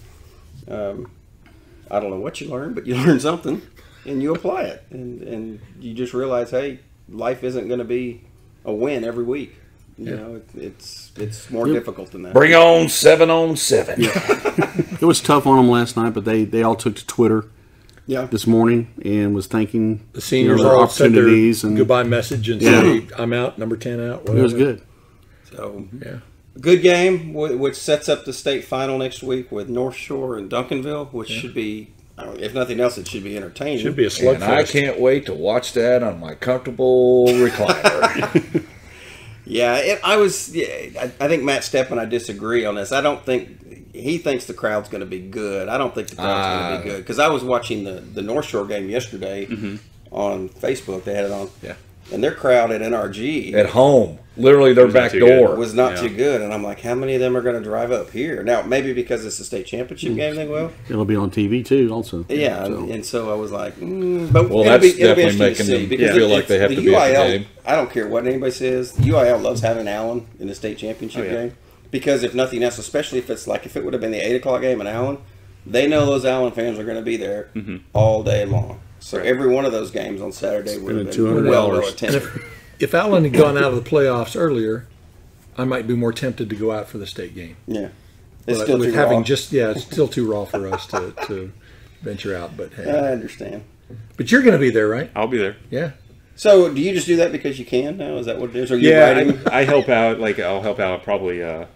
I don't know what you learn, but you learn something, and you apply it, and you just realize, hey, life isn't going to be a win every week. It's more difficult than that. Bring on 7-on-7. It was tough on them last night, but they all took to Twitter Yeah. this morning and was thanking The seniors their all sent their opportunities and goodbye message and Yeah. say, "I'm out, number 10 out." Whatever. it was good. So Yeah. good game, which sets up the state final next week with North Shore and Duncanville, which should be, if nothing else, it should be entertaining. Should be a And I slugfest. can't wait to watch that on my comfortable recliner. Yeah, I think Matt Stepp and I disagree on this. I don't think he thinks the crowd's going to be good. I don't think the crowd's going to be good because I was watching the North Shore game yesterday on Facebook. They had it on, and their crowd at NRG At home. Literally their back too door. good. was not Yeah. too good. And I'm like, how many of them are going to drive up here? Now, maybe because it's a state championship game, they will. It'll be on TV too, also. Yeah, So, and so I was like, but Well, it'll that's be definitely interesting to making see them because feel like they have the to be at the UIL, game. I don't care what anybody says. The UIL loves having Allen in the state championship game because if nothing else, especially if it would have been the 8:00 game in Allen, they know those Allen fans are going to be there all day long. So every one of those games on Saturday would have been $200. well attended. If Allen had gone out of the playoffs earlier, I might be more tempted to go out for the state game. Yeah, it's But still with too having raw. it's still too raw for us to venture out. But hey, I understand. but you're going to be there, right? I'll be there. Yeah. So, do you just do that because you can now? Is that what it is? Or you Yeah, writing? I help out. I'll help out probably, or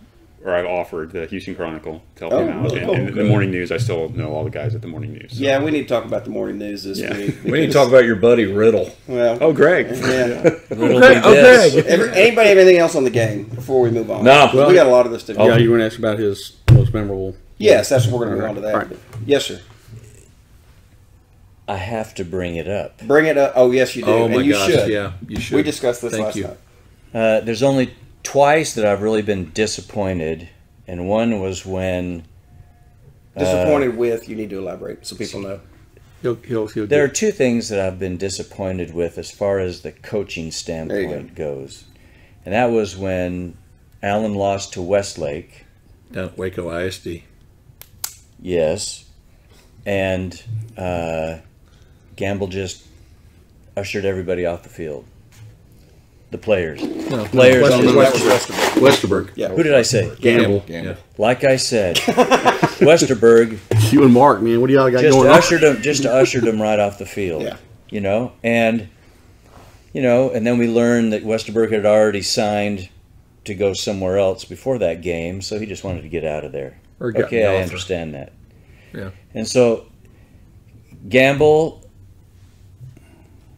I've offered the Houston Chronicle to help him out. And the morning news, I still know all the guys at the morning news. So. Yeah, we need to talk about the morning news this Yeah. week. We need to talk about your buddy Riddle. Well, Oh, Greg. yeah. Okay. Anybody have anything else on the game before we move on? No. we got a lot of this to do. Yeah, you were going to ask about his most memorable. Yes, that's what we're going to move on to that. Right. Yes, sir. I have to bring it up. Bring it up. Oh, yes, you do. Oh my and you gosh! should. Yeah, you should. We discussed this Thank last you. night. There's only twice that I've really been disappointed, and one was when Disappointed with, you need to elaborate so people know. He'll there are two things that I've been disappointed with as far as the coaching standpoint goes. And that was when Allen lost to Westlake. down at Waco ISD. Yes. And Gamble just ushered everybody off the field. The players. No, Players Westerberg. on the Westerberg. Yeah. Who did I say? Gamble. Yeah. Like I said, Westerberg You and Mark, man, what do y'all got just going on? ushered him right off the field. Yeah. You know, and then we learned that Westerberg had already signed to go somewhere else before that game, so he just wanted to get out of there. Or got Okay, an I offer. understand that. Yeah. And so Gamble,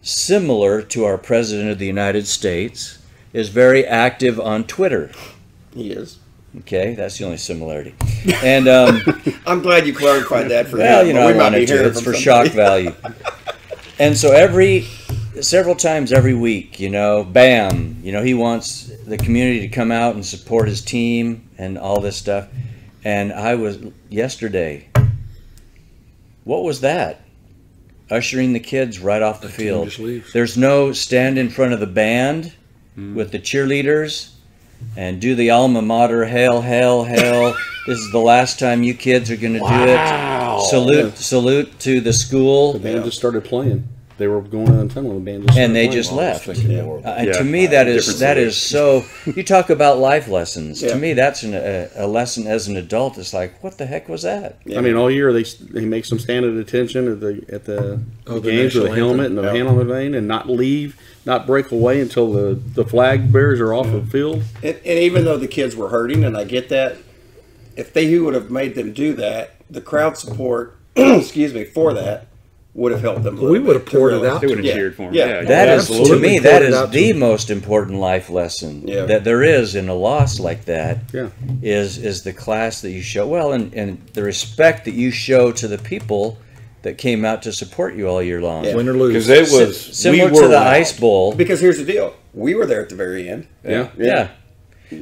similar to our President of the United States, is very active on Twitter. He is. Okay, that's the only similarity. And I'm glad you clarified that for well, him. you know, but I we might be wanted to. hearing It's from for somebody. shock value. And so several times every week, bam, he wants the community to come out and support his team and all this stuff. And I was yesterday. What was that? Ushering the kids right off the field. just leaves. There's no stand in front of the band with the cheerleaders and do the alma mater, hail, hail, hail. This is the last time you kids are going to do it. Salute to the school. The band just started playing. They were going on tunnel, and the band just And started they playing. just left. And Yeah. to me, that Different is so. You talk about life lessons. Yeah. To me, that's a lesson as an adult. It's like, what the heck was that? I mean, all year they make them stand at attention at the the games with national a helmet and anthem. a hand on the vein, and not leave, not break away until the flag bearers are off the field. And even though the kids were hurting, and I get that, if they would have made them do that, the crowd support, for that, would have helped them. A We little would have bit to poured it realize- out They would have Yeah. cheered for him. Yeah. That is, to absolutely me, that poured it is out to the them. most important life lesson Yeah. that there is in a loss like that. Yeah. Is the class that you show, well, and the respect that you show to the people that came out to support you all year long. Yeah. Win or lose. Because it was Similar we to were the loud. Ice Bowl. Because here's the deal: we were there at the very end. Yeah. Yeah.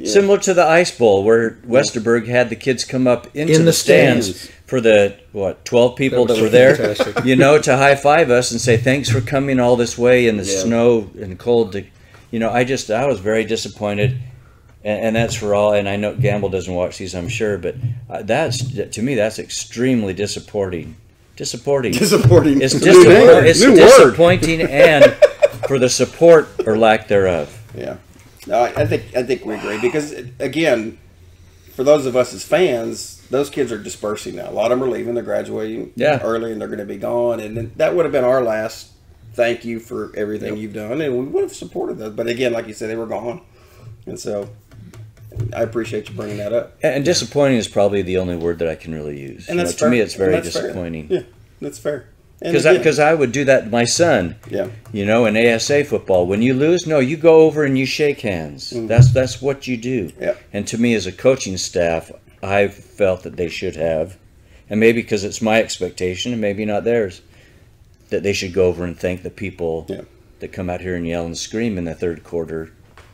Similar to the Ice Bowl, where Westerberg had the kids come up into In the the stands stands. for the 12 people That that was were there, fantastic. to high five us and say thanks for coming all this way in the Yeah. snow and cold. I was very disappointed, and that's for all. And I know Gamble doesn't watch these, I'm sure, but to me that's extremely disappointing. Disappointing. It's New word. disappointing, and for the support or lack thereof. Yeah, no, I think we agree because again, for those of us as fans, those kids are dispersing now. A lot of them are leaving; they're graduating early, and they're going to be gone. And then that would have been our last thank you for everything you've done, and we would have supported those. But again, like you said, they were gone, and so I appreciate you bringing that up. And disappointing is probably the only word that I can really use. And that's to me, fair. it's very And that's fair. disappointing. Yeah, that's fair. And again, Because I would do that to my son. yeah, In ASA football, when you lose, no, you go over and you shake hands. That's what you do. Yeah. And to me, as a coaching staff, I felt that they should have, and maybe because it's my expectation and maybe not theirs, that they should go over and thank the people that come out here and yell and scream in the third quarter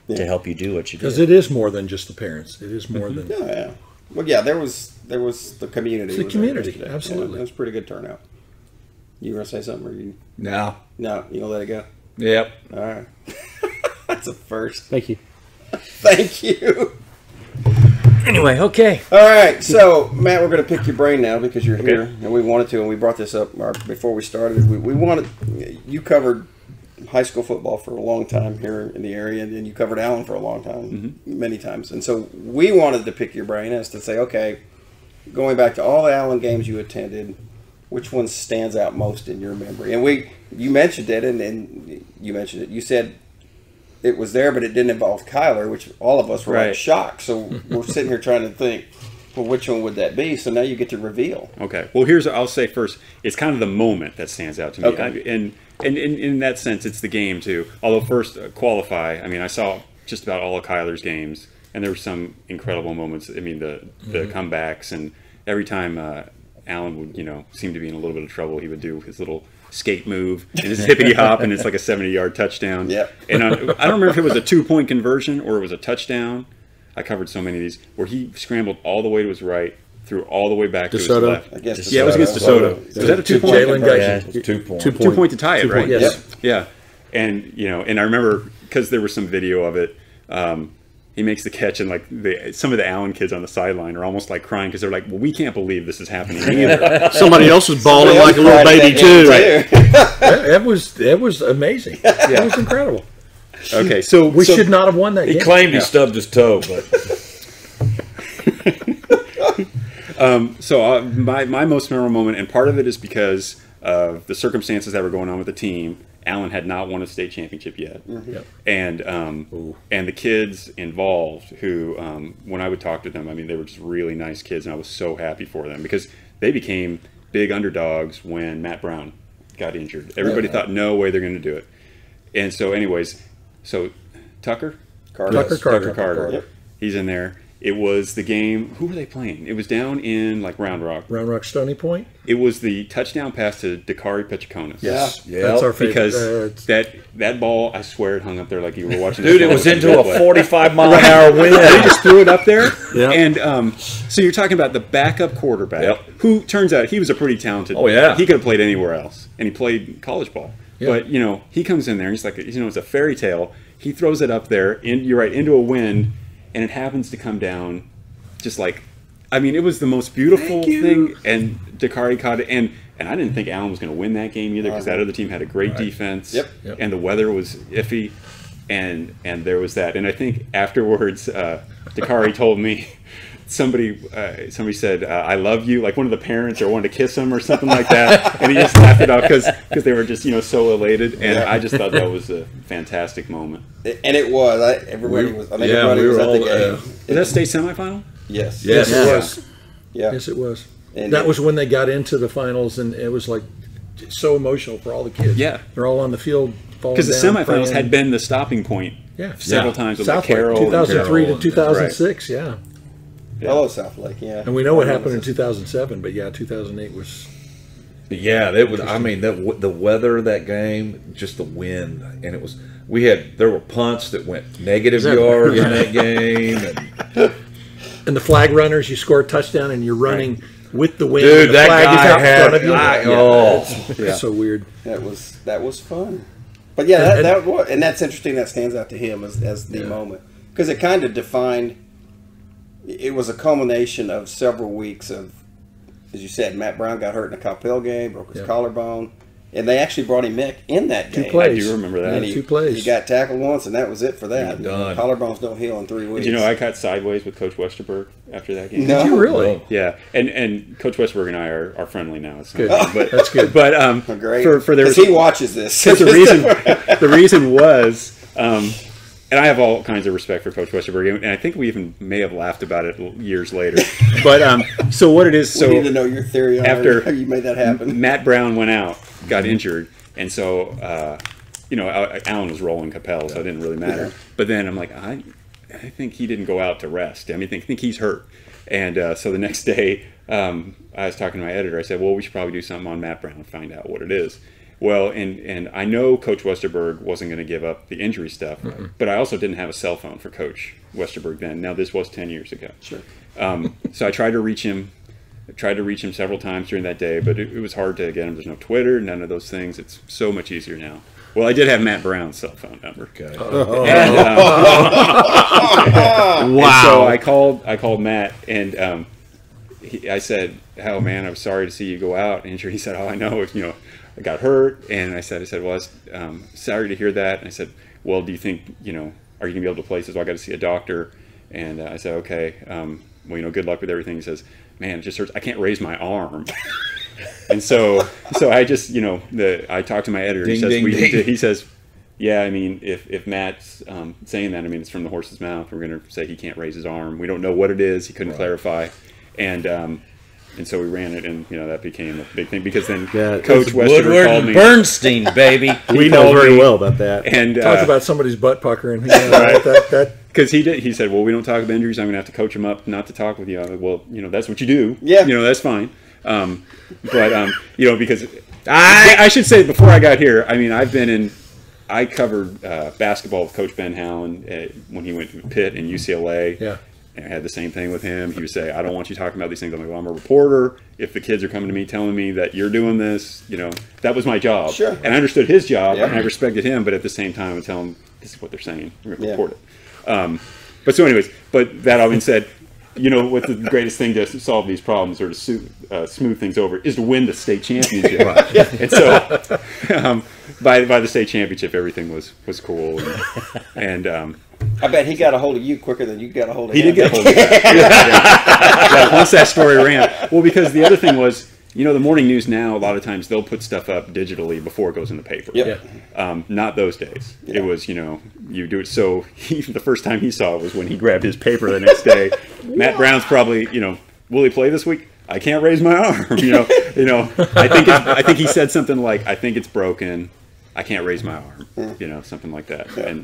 to help you do what you do. Because it is more than just the parents. It is more than. yeah. Well, yeah, there was the community. It's the was there community, yesterday. absolutely. Yeah, it was a pretty good turnout. You gonna say something, or you? No. No, you gonna let it go? Yep. All right. That's a first. Thank you. Thank you. Anyway, okay. All right, so Matt, we're going to pick your brain now because you're here, and we wanted to, and we brought this up before we started. We wanted you covered high school football for a long time here in the area, and you covered Allen for a long time, many times, and so we wanted to pick your brain as to say, okay, going back to all the Allen games you attended, which one stands out most in your memory? And you mentioned it, and you mentioned it. You said it was there, but it didn't involve Kyler, which all of us were like Right. shocked. So we're sitting here trying to think, well, which one would that be? So now you get to reveal. Okay. Well, I'll say first, it's kind of the moment that stands out to me. Okay. And in that sense, it's the game too. Although first, qualify. I mean, I saw just about all of Kyler's games, and there were some incredible moments. I mean, the comebacks, and every time Allen would, seem to be in a little bit of trouble, he would do his little skate move and his hippity hop, and it's like a 70-yard touchdown. Yep. And I don't remember if it was a 2-point conversion or it was a touchdown. I covered so many of these where he scrambled all the way to his right, threw all the way back to his DeSoto? left. I guess Yeah, it was against DeSoto. Was that a 2-point? Jalen Yeah. Geisel. 2 points. 2 2-point to tie it, right? Yes. Yeah. And, and I remember, because there was some video of it, he makes the catch, and like some of the Allen kids on the sideline are almost like crying because they're like, well, we can't believe this is happening either. Somebody else was balling like a little baby too. It was amazing. It was incredible. Okay, so We should not have won that He game. claimed he stubbed his toe, but So my most memorable moment, and part of it is because of the circumstances that were going on with the team. Allen had not won a state championship yet, and the kids involved, who when I would talk to them, I mean, they were just really nice kids, and I was so happy for them because they became big underdogs when Matt Brown got injured. Everybody thought, no way they're going to do it, and so anyways, Tucker Carter, Yep. he's in there. It was the game. Who were they playing? It was down in like Round Rock. Round Rock Stony Point. It was the touchdown pass to Dakari Pechakonis. Yeah. That's our favorite. Because that ball, I swear, it hung up there like you were watching. dude, the it was ball. into a 45-mile-an-hour wind. They just threw it up there. Yeah. And so you're talking about the backup quarterback, Yep. who turns out he was a pretty talented. Oh, yeah. He could have played anywhere else, and he played college ball. Yeah. But he comes in there and he's like, it's a fairy tale. He throws it up there, you're right, into a wind, and it happens to come down. Just like, I mean, it was the most beautiful thing, and Dakari caught it, and I didn't think Allen was going to win that game either because that other team had a great defense, Yep. and the weather was iffy, and there was that, and I think afterwards, Dakari told me somebody said I love you, like one of the parents or wanted to kiss him or something like that, and he just laughed it off because they were just so elated, and I just thought that was a fantastic moment. And it was. Everybody was. I think Yeah, everybody we was were at all the there. game. Was that state semifinal? Yes. Yes. Yes, it was. Yeah. Yes, it was. And That was when they got into the finals, and it was like so emotional for all the kids. Yeah. They're all on the field falling Because the down, semifinals praying. had been the stopping point several times with like Southwick, Carroll. 2003 to Carroll, 2006, yeah. Hello, South Lake. Yeah. And we know what happened in 2007, but yeah, 2008 was. Yeah, that was. I mean, the weather of that game, just the wind, and it was. There were punts that went negative yards in that game, And the flag runners, you score a touchdown and you're running with the wind. dude, and the that flag guy is out in had. front of you. Oh, It's so weird. That was fun. But yeah, that was, and that's interesting. That stands out to him as the moment because it kind of defined. It was a culmination of several weeks of, as you said, Matt Brown got hurt in a Coppell game, broke his collarbone, and they actually brought him in that game. Two plays. I do remember that. And Two plays. He got tackled once, and that was it for that. Done. Collarbones don't heal in 3 weeks. Did you know I got sideways with Coach Westerberg after that game? No. Did you really? Yeah, and Coach Westerberg and I are friendly now. So. Good. But, That's good. But Great. for there was Because he watches this. because the reason was, and I have all kinds of respect for Coach Westerberg, and I think we even may have laughed about it years later. But so what it is, We need to so know your theory on after how you made that happen. Matt Brown went out, got injured, and so Allen was rolling Capel, so it didn't really matter. Yeah. But then I'm like, I think he didn't go out to rest. I mean, I think he's hurt. And so the next day, I was talking to my editor. I said, well, we should probably do something on Matt Brown and find out what it is. Well, and I know Coach Westerberg wasn't going to give up the injury stuff, but I also didn't have a cell phone for Coach Westerberg then. Now, this was 10 years ago. Sure. So I tried to reach him. I tried to reach him several times during that day, but it was hard to get him. There's no Twitter, none of those things. It's so much easier now. Well, I did have Matt Brown's cell phone number. okay. And, and so I called Matt, and I said, "Oh man, I'm sorry to see you go out." And he said, "Oh, I know. I got hurt." And I said, "Well, I was sorry to hear that." And I said, "Well, do you think are you gonna be able to play?" He says, "Well, I got to see a doctor." And I said, "Okay. Well, good luck with everything." He says, "Man, it just hurts. I can't raise my arm." And so I just I talked to my editor. Ding, He says, ding, ding. he says, yeah, I mean, if Matt's saying that, I mean, it's from the horse's mouth. We're going to say he can't raise his arm. We don't know what it is. He couldn't clarify. And so we ran it, and that became a big thing because then Coach Westerberg Woodward called and me. Bernstein, baby. We know very well about that. And Talk about somebody's butt pucker and Right. that because he said, well, we don't talk about injuries. I'm going to have to coach him up not to talk with you. I'm like, well, that's what you do. Yeah. That's fine. Because I should say before I got here, I mean, I covered basketball with Coach Ben Howland when he went to Pitt and UCLA. Yeah. And I had the same thing with him. He would say, I don't want you talking about these things. I'm like, well, I'm a reporter. If the kids are coming to me telling me that you're doing this, that was my job. Sure. And I understood his job, Yeah. and I respected him, but at the same time, I would tell him, this is what they're saying. We're going to report it. But so anyways, but that all being said, what the greatest thing to solve these problems or to smooth things over is to win the state championship. And so by the state championship, everything was cool. And I bet he got a hold of you quicker than you got a hold of him. he did get a hold of that. Yeah, once that story ran. Well, because the other thing was, the morning news now, a lot of times they'll put stuff up digitally before it goes in the paper. Yep. Not those days. Yeah. It was, you do it. So the first time he saw it was when he grabbed his paper the next day. Matt Brown's probably, will he play this week? I can't raise my arm. I think he said something like, I think it's broken. I can't raise my arm. Something like that. Yeah.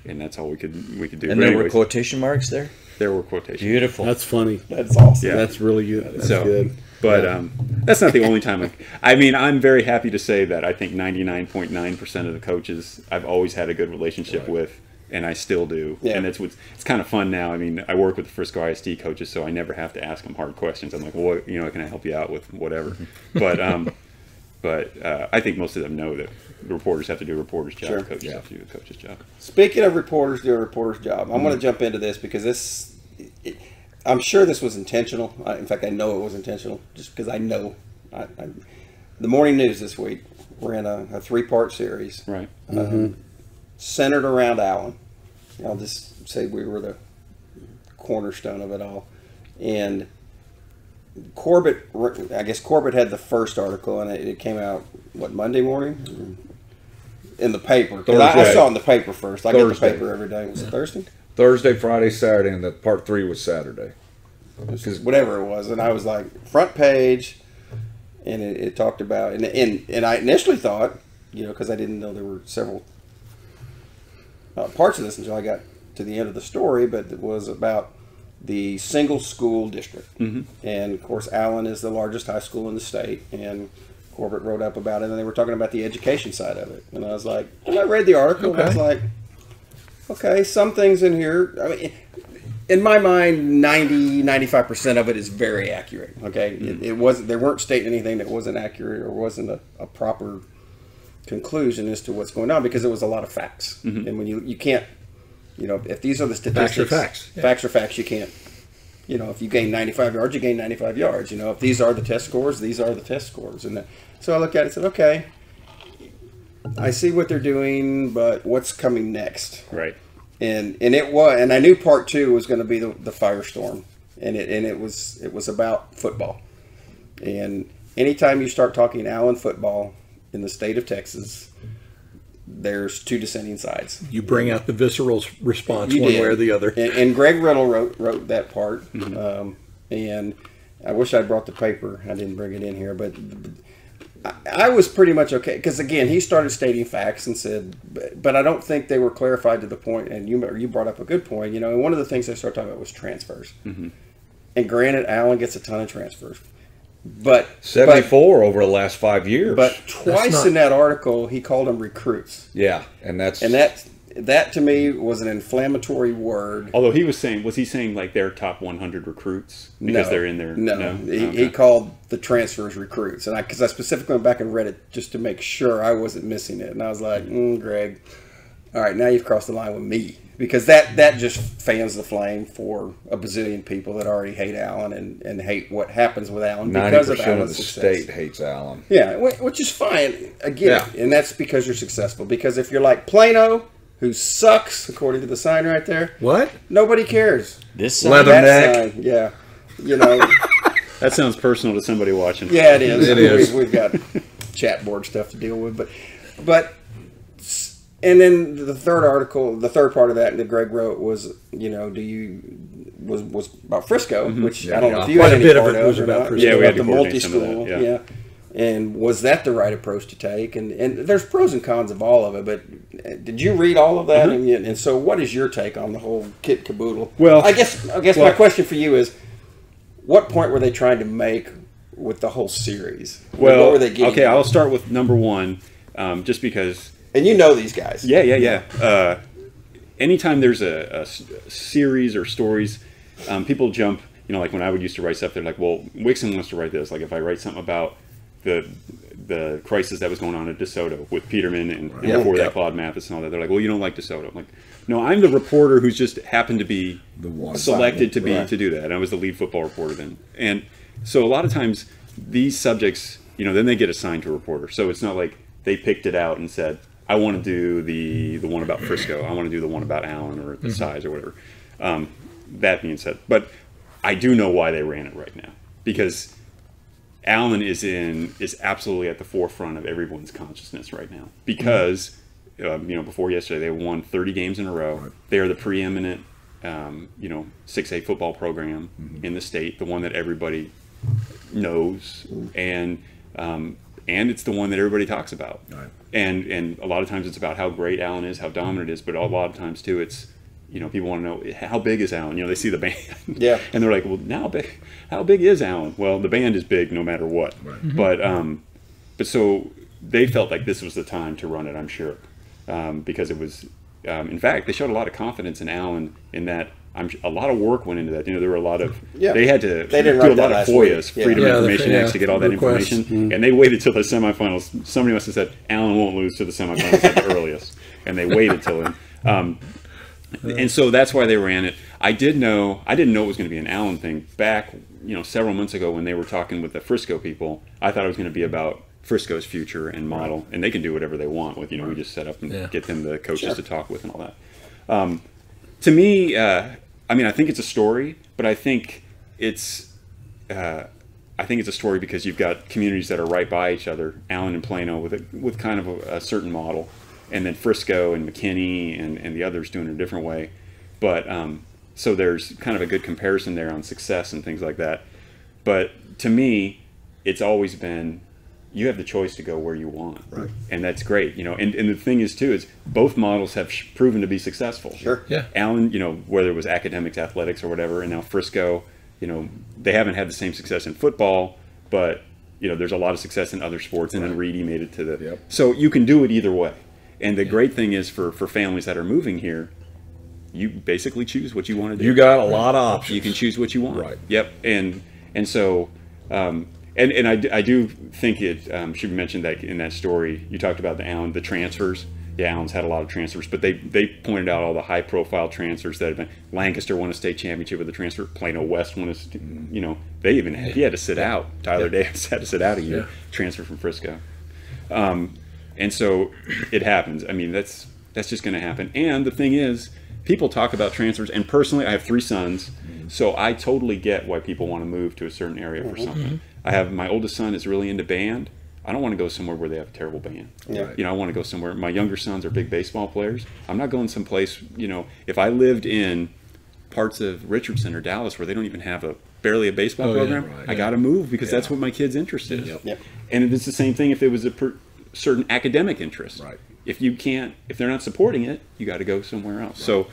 And that's all we could do. And there were quotation marks there? There were quotations. Beautiful. That's funny. That's awesome. Yeah. That's really good. That's good. But that's not the only time. I'm very happy to say that I think 99.9% of the coaches I've always had a good relationship with, and I still do. Yeah. And it's kind of fun now. I mean, I work with the Frisco ISD coaches, so I never have to ask them hard questions. I'm like, well, can I help you out with whatever? But I think most of them know that the reporters have to do a reporter's job. Sure. The coaches have to do a coach's job. Speaking of reporters doing a reporter's job, I'm going to jump into this because I'm sure this was intentional. In fact, I know it was intentional just because I know. The morning news this week, we're in a 3-part series. Right. Centered around Allen. I'll just say we were the cornerstone of it all. And Corbett had the first article, and it came out, Monday morning? In the paper. 'Cause I saw it in the paper first. I get the paper every day. Was it Thursday? Thursday, Friday, Saturday, and the part 3 was Saturday. Whatever it was. And I was like, front page, and it talked about, and I initially thought, because I didn't know there were several parts of this until I got to the end of the story, but it was about the single school district. Mm-hmm. And of course, Allen is the largest high school in the state, and Corbett wrote up about it, and they were talking about the education side of it. And I was like, and I read the article, and I was like, okay, some things in here, I mean, in my mind, 95% of it is very accurate. Okay, it wasn't. They weren't stating anything that wasn't accurate or wasn't a proper conclusion as to what's going on, because it was a lot of facts. Mm-hmm. And when you can't, if these are the statistics, facts are facts. You can't, if you gain 95 yards, you gain 95 yards. If these are the test scores, these are the test scores. And so I looked at it and said, okay, I see what they're doing, but what's coming next? Right. And I knew part 2 was going to be the firestorm, and it was about football. And anytime you start talking Allen football in the state of Texas, there's 2 dissenting sides. You bring out the visceral response one way or the other. And Greg Riddle wrote that part. Mm-hmm. And I wish I brought the paper. I didn't bring it in here, but I was pretty much okay, because again, he started stating facts and said, but I don't think they were clarified to the point. And you brought up a good point. And one of the things they started talking about was transfers. Mm-hmm. And granted, Allen gets a ton of transfers. But 74 over the last 5 years. But twice in that article, he called them recruits. Yeah, and that to me was an inflammatory word. Although was he saying like their top 100 recruits because they're in there? No. He called the transfers recruits, and because I specifically went back and read it just to make sure I wasn't missing it, and I was like, Greg, all right, now you've crossed the line with me. Because that just fans the flame for a bazillion people that already hate Allen and hate what happens with Allen because of Allen's the success. state hates Allen. Yeah, which is fine. Again, and that's because you're successful. Because if you're like Plano, who sucks, according to the sign right there. What? Nobody cares. This Leatherneck. Sign, yeah. That sounds personal to somebody watching. Yeah, it is. It is. We've got chat board stuff to deal with. But and then the third part of that that Greg wrote was, was about Frisco, which I don't know if you had any part of or not. Yeah, we had the multi-school. Yeah. And was that the right approach to take? And there's pros and cons of all of it, but did you read all of that? Mm-hmm. And so what is your take on the whole kit caboodle? Well, I guess my question for you is, what point were they trying to make with the whole series? Well, what were they getting? okay, I'll start with number one, just because. And you know these guys. Yeah. Anytime there's a series or stories, people jump. Like when I would used to write stuff, they're like, "Well, Wixon wants to write this." Like if I write something about the crisis that was going on at DeSoto with Peterman and before that Claude Mathis and all that, they're like, "Well, you don't like DeSoto." I'm like, "No, I'm the reporter who's just happened to be The one selected to do that." And I was the lead football reporter then, and so a lot of times these subjects, then they get assigned to a reporter. So it's not like they picked it out and said, I want to do the one about Frisco. I want to do the one about Allen or the size or whatever. That being said, but I do know why they ran it right now, because Allen is absolutely at the forefront of everyone's consciousness right now. Because before yesterday they won 30 games in a row. Right. They are the preeminent 6A football program in the state, the one that everybody knows, and it's the one that everybody talks about. Right. And a lot of times it's about how great Allen is, how dominant it is, but a lot of times too it's, people want to know how big is Allen. They see the band, and they're like, well, how big is Allen? Well, the band is big no matter what. Right. Mm-hmm. But so they felt like this was the time to run it, I'm sure, because it was. In fact, they showed a lot of confidence in Allen in that. A lot of work went into that. There were a lot of they had to do a lot of FOIAs, Freedom of Information Acts, to get all that information, and they waited till the semifinals. Somebody must have said Allen won't lose to the semifinals at the earliest, and they waited till then. And so that's why they ran it. I didn't know it was going to be an Allen thing back, several months ago when they were talking with the Frisco people. I thought it was going to be about Frisco's future and model, and they can do whatever they want with. We just set up and get them the coaches to talk with and all that. To me, I think it's a story, but I think it's a story because you've got communities that are right by each other, Allen and Plano, with kind of a certain model, and then Frisco and McKinney and the others doing it a different way. But so there's kind of a good comparison there on success and things like that. But to me, it's always been, you have the choice to go where you want, right? And that's great, And the thing is too is both models have proven to be successful. Sure. Yeah. Allen, whether it was academics, athletics, or whatever, and now Frisco, they haven't had the same success in football, but there's a lot of success in other sports. And then Reedy made it to the. Yep. So you can do it either way. And the great thing is for families that are moving here, you basically choose what you want to do. You got a lot of options. You can choose what you want. Right. Yep. And so. And I do think it should be mentioned that in that story you talked about the transfers. Yeah, Allen's had a lot of transfers, but they pointed out all the high profile transfers that have been. Lancaster won a state championship with the transfer. Plano West won they even he had to sit out. Tyler Davis had to sit out a year. Transfer from Frisco, and so it happens. That's just going to happen. And the thing is, people talk about transfers, and personally, I have 3 sons, so I totally get why people want to move to a certain area for something. I have my oldest son is really into band. I don't want to go somewhere where they have a terrible band. Yeah. I want to go somewhere. My younger sons are big baseball players. I'm not going someplace, if I lived in parts of Richardson or Dallas where they don't even have barely a baseball program, I got to move because that's what my kid's interest is. Yep. And it's the same thing if it was a certain academic interest. Right. If they're not supporting it, you got to go somewhere else. Right. So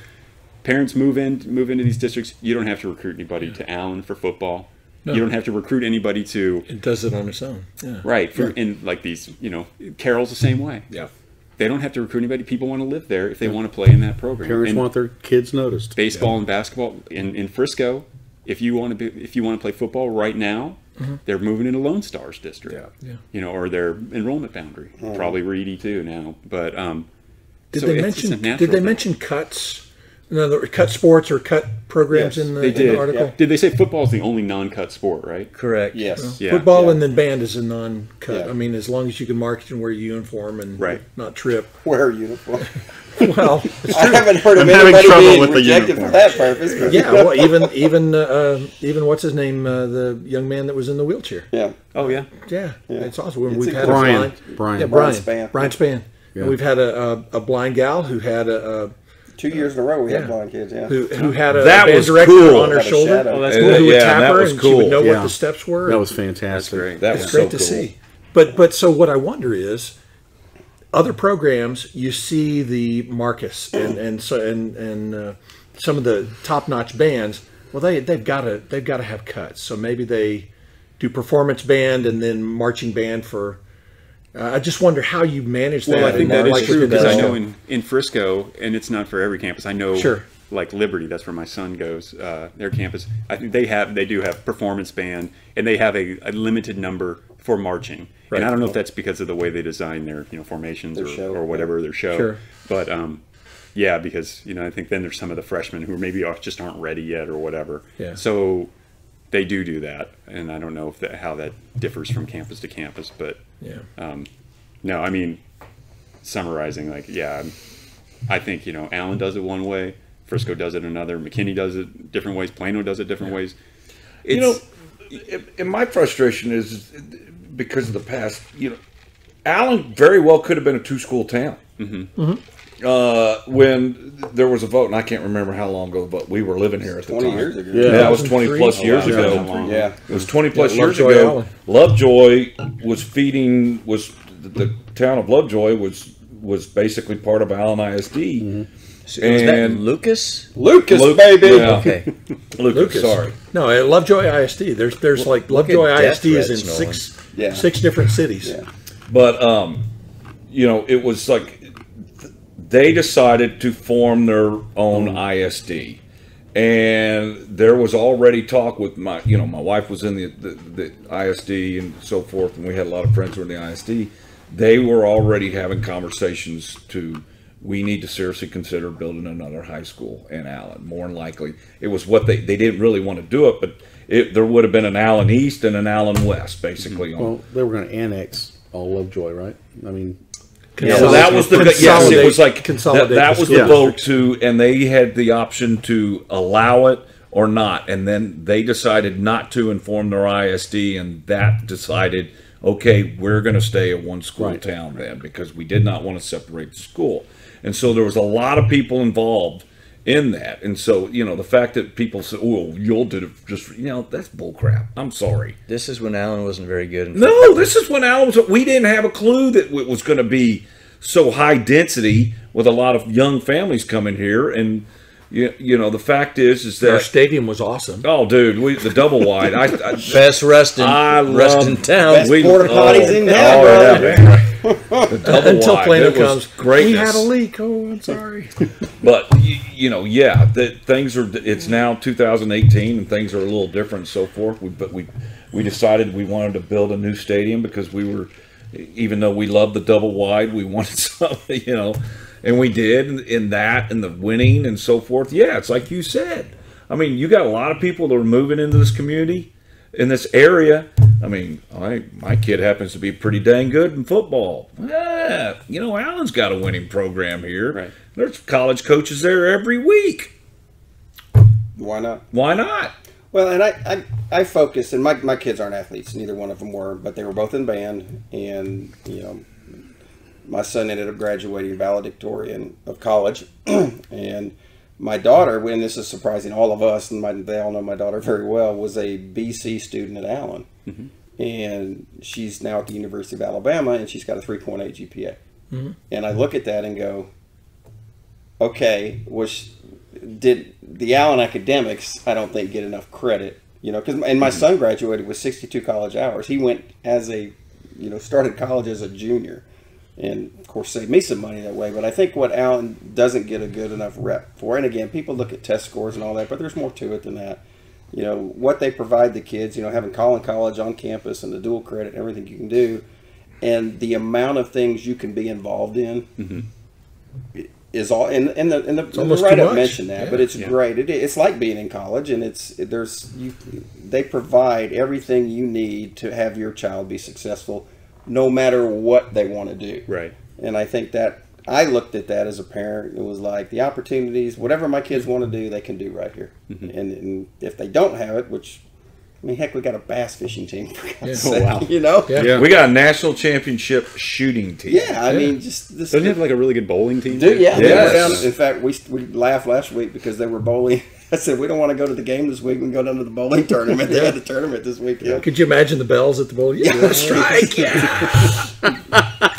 parents move into these districts. You don't have to recruit anybody to Allen for football. No. You don't have to recruit anybody to. It does it on its own. Yeah. Right. And like these, Carroll's the same way. Yeah. They don't have to recruit anybody. People want to live there if they want to play in that program. Parents want their kids noticed. Baseball and basketball in Frisco. If you want to play football right now, they're moving into Lone Star's district. Yeah. Or their enrollment boundary. Probably Reedy too now. But did they mention cuts? Cut sports or cut programs in the article? Yeah. Did they say football is the only non-cut sport, right? Correct. Yes. Football and then band is a non-cut. Yeah. As long as you can march and wear a uniform and not trip. Wear a uniform. Well, it's I true. haven't heard of anybody being rejected for that purpose. But yeah, well, even what's his name, the young man that was in the wheelchair. Yeah. Oh yeah. Yeah. It's awesome. We've had Brian Spann. Brian Spann. Yeah. We've had a blind gal who had a 2 years in a row we had blind kids, who had a that band was director cool. on her shoulder. Oh, that's cool. Who would tap that her was and cool. she would know what the steps were. That was fantastic. That's great. That was great so to cool. see. But so what I wonder is, other programs you see the Marcus and some of the top notch bands. Well, they've got to have cuts. So maybe they do performance band and then marching band for. I just wonder how you manage that. Well, I think that is true because I know in in Frisco, and it's not for every campus. I know, Sure. like Liberty, that's where my son goes. Their campus, I think they do have performance band, and they have a limited number for marching. Right. And I don't know if that's because of the way they design their formations or whatever their show. Sure. But yeah, because I think then there's some of the freshmen who maybe just aren't ready yet or whatever. Yeah. So they do that, and I don't know if how that differs from campus to campus, but yeah. no, I mean, summarizing, I think Allen does it one way, Frisco does it another, McKinney does it different ways, Plano does it different ways. And my frustration is because of the past. Allen very well could have been a 2-school town. Mm-hmm. Mm-hmm. When there was a vote, and I can't remember how long ago, but we were living here at the 20 time. years ago. Yeah, it was 20 plus years wow. ago. Yeah. It was 20 plus Yeah, years Lovejoy ago. Allen. Lovejoy was the town of Lovejoy was basically part of Allen ISD. So was that And- Lucas? Lucas, Luke- baby. yeah. Okay. Lucas, sorry. No, at Lovejoy ISD. There's like look at Lovejoy death ISD is in threats, Nolan. six different cities. Yeah. But it was like they decided to form their own ISD, and there was already talk with my wife was in the ISD and so forth, and we had a lot of friends who were in the ISD. They were already having conversations we need to seriously consider building another high school in Allen. More than likely, it was what they didn't really want to do it, but there would have been an Allen East and an Allen West, basically. Well, they were going to annex all Lovejoy, right? I mean, Yeah, well, that was the yes. It was like consolidate that was the school vote to, and they had the option to allow it or not, and then they decided not to inform their ISD, and that decided, okay, we're going to stay a one-school town then because we did not want to separate the school, and so there was a lot of people involved in that, and so the fact that people say, "Oh, you'll do it," just that's bullcrap. I'm sorry. This is when Allen wasn't very good. No, this is when Allen was. We didn't have a clue that it was going to be so high density with a lot of young families coming here, and the fact is that Our stadium was awesome. oh, dude, the double wide. Best rest in town. Best porta potties in hell, yeah, brother. man. The double Until wide, Plano it was comes, greatness. we had a leak. Oh, I'm sorry. But things are. It's now 2018, and things are a little different, and so forth. We decided we wanted to build a new stadium because we were, even though we loved the double wide, we wanted something, and we did in that and the winning and so forth. Yeah, it's like you said. I mean, you got a lot of people that are moving into this community, in this area. I mean, my kid happens to be pretty dang good in football. Yeah, Allen's got a winning program here. Right. There's college coaches there every week. Why not? Why not? Well, and I focus, and my kids aren't athletes. Neither one of them were, but they were both in band. And, my son ended up graduating valedictorian of college. And my daughter, and this is surprising all of us, and they all know my daughter very well, was a BC student at Allen. Mm-hmm. And she's now at the University of Alabama, and she's got a 3.8 GPA. Mm-hmm. And I look at that and go, okay, did the Allen academics, I don't think, get enough credit, and my son graduated with 62 college hours. He went started college as a junior, and of course saved me some money that way. But I think what Allen doesn't get a good enough rep for, and again, people look at test scores and all that, but there's more to it than that. What they provide the kids, having Collin College on campus and the dual credit and everything you can do, and the amount of things you can be involved in. Mm-hmm. Is all and the write-up mentioned that, but it's great. It's like being in college, and they provide everything you need to have your child be successful, no matter what they want to do. Right. And I think that I looked at that as a parent. It was like the opportunities, whatever my kids want to do, they can do right here. Mm-hmm. And if they don't have it, which heck, we got a bass fishing team. For God's sake, wow. Yeah. We got a national championship shooting team. Yeah, I mean, just this. Doesn't it have like a really good bowling team? Yeah. Yes. In fact, we laughed last week because they were bowling I said, we don't want to go to the game this week. We can go down to the bowling tournament. They had the tournament this weekend. Could you imagine the bells at the bowling? Yeah, strike! Yeah.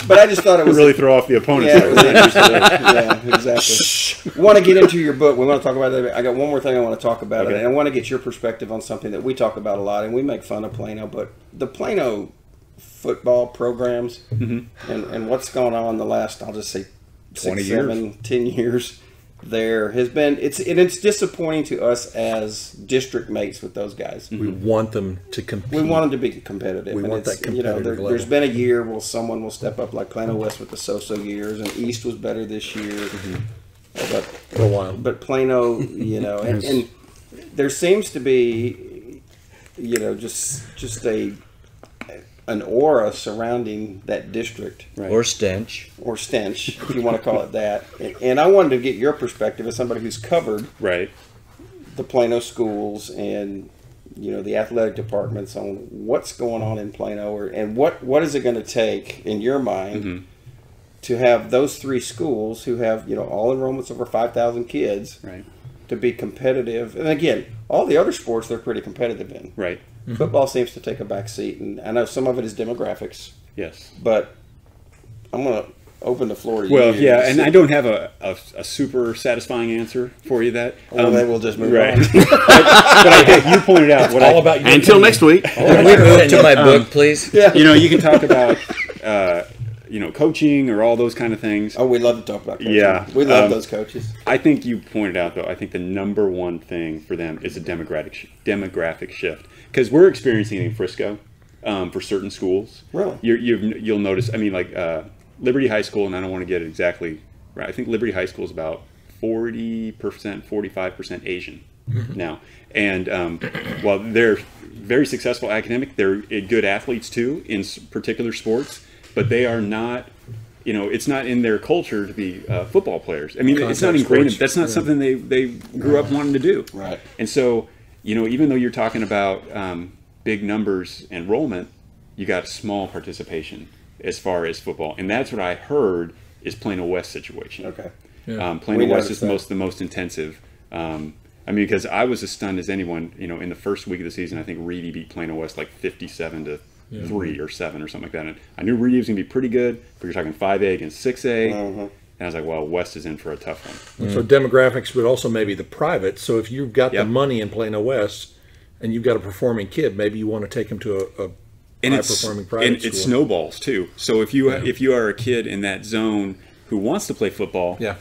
But I just thought it was really throw off the opponent. Yeah, it was interesting. Yeah, exactly. We want to get into your book. We want to talk about that. I got one more thing I want to talk about. Okay. And I want to get your perspective on something that we talk about a lot, and we make fun of Plano, but the Plano football programs and what's gone on the last, I'll just say 6, 7, 10 years there has been, it's disappointing to us as district mates with those guys. We want them to compete. We want them to be competitive. We and want that competitive level. There's been a year where someone will step up, like Plano West with the so-so years, and East was better this year. But For a while. But Plano, and there seems to be, just an aura surrounding that district. Right. Or stench. Or stench, if you want to call it that. And I wanted to get your perspective as somebody who's covered Right. the Plano schools and the athletic departments on what's going on in Plano, and what is it going to take in your mind to have those 3 schools who have all enrollments over 5,000 kids Right. to be competitive. And again, all the other sports they're pretty competitive in. Right. Football seems to take a back seat, and I know some of it is demographics, Yes. but I'm going to open the floor to you. Well, yeah, to and see. I don't have a super satisfying answer for you that. Well, then we'll just move right. on. But I think you pointed out what All about your Until opinion. next week. Can we move to my book, please? Yeah. you can talk about coaching or all those kind of things. Oh, we love to talk about coaching. Yeah. We love those coaches. I think you pointed out, though, I think the number one thing for them is a demographic shift. Because we're experiencing it in Frisco for certain schools. Really? You'll notice, Liberty High School, and I don't want to get it exactly right, I think Liberty High School is about 40%, 45% Asian now. And while they're very successful academic, they're good athletes too in particular sports, but they are not, it's not in their culture to be football players. I mean, it's not ingrained. That's not something they grew up wanting to do. Right. And so, even though you're talking about big numbers enrollment, you got small participation as far as football. And that's what I heard is Plano West situation. Okay. Plano We West is noticed the most intensive. Because I was as stunned as anyone, in the first week of the season, I think Reedy beat Plano West like 57-3 or 7 or something like that. And I knew Reedy was going to be pretty good, but you're talking 5A against 6A. And I was like, well, West is in for a tough one. So demographics, but also maybe the private. So if you've got the Yep. money in Plano West and you've got a performing kid, maybe you want to take him to a high-performing private and school. it snowballs too. So if you are a kid in that zone who wants to play football, you're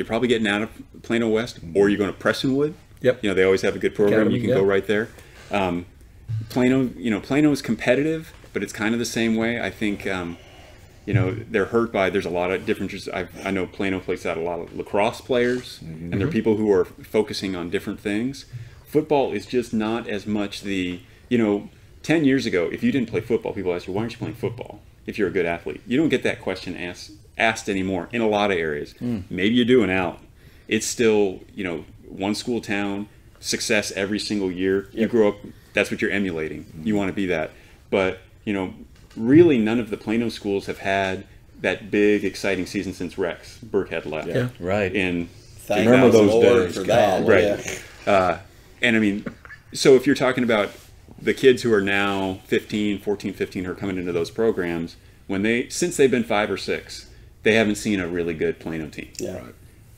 probably getting out of Plano West, or you're going to Prestonwood. Yep. They always have a good program. Academy, You can go right there. Plano is competitive, but it's kind of the same way. I think, they're hurt by, there's a lot of differences. I know Plano plays out a lot of lacrosse players, and there are people who are focusing on different things. Football is just not as much 10 years ago, if you didn't play football, people ask you, why aren't you playing football if you're a good athlete? You don't get that question asked anymore in a lot of areas. Maybe you do an out. It's still, one school town, success every single year. You grow up, that's what you're emulating. You want to be that. But, really none of the Plano schools have had that big, exciting season since Rex Burkhead left. Yeah. Right. In Thank Remember those Lord days, for that. God. Right. Yeah. And so if you're talking about the kids who are now 14, 15 who are coming into those programs, since they've been 5 or 6, they haven't seen a really good Plano team. Yeah.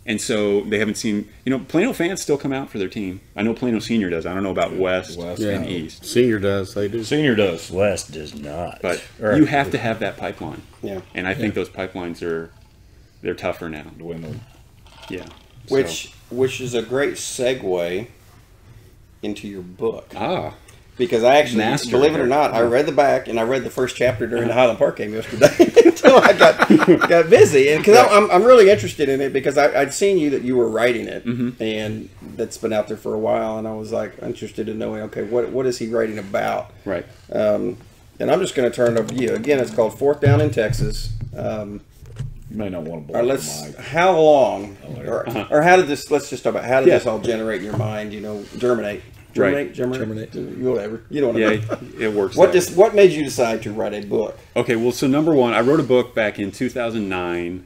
And so they haven't seen, Plano fans still come out for their team. I know Plano Senior does. I don't know about West and East. Senior does. They do. Senior does. West does not. But you have to have that pipeline. Yeah. And I think those pipelines they're tougher now. Yeah. Which is a great segue into your book. Because I actually, Master. believe it or not, I read the back and I read the first chapter during the Highland Park game yesterday until I got busy. And because I'm really interested in it because I'd seen that you were writing it and that's been out there for a while. And I was like interested in knowing, okay, what is he writing about? Right. And I'm just going to turn it over to you. Again, it's called Fourth Down in Texas. You may not want to blow the mic. How long, or how did this, let's just talk about how did this all generate in your mind, germinate? Right. Germinate. Whatever. You know what I mean. It works. What made you decide to write a book? Okay, well, so number one, I wrote a book back in 2009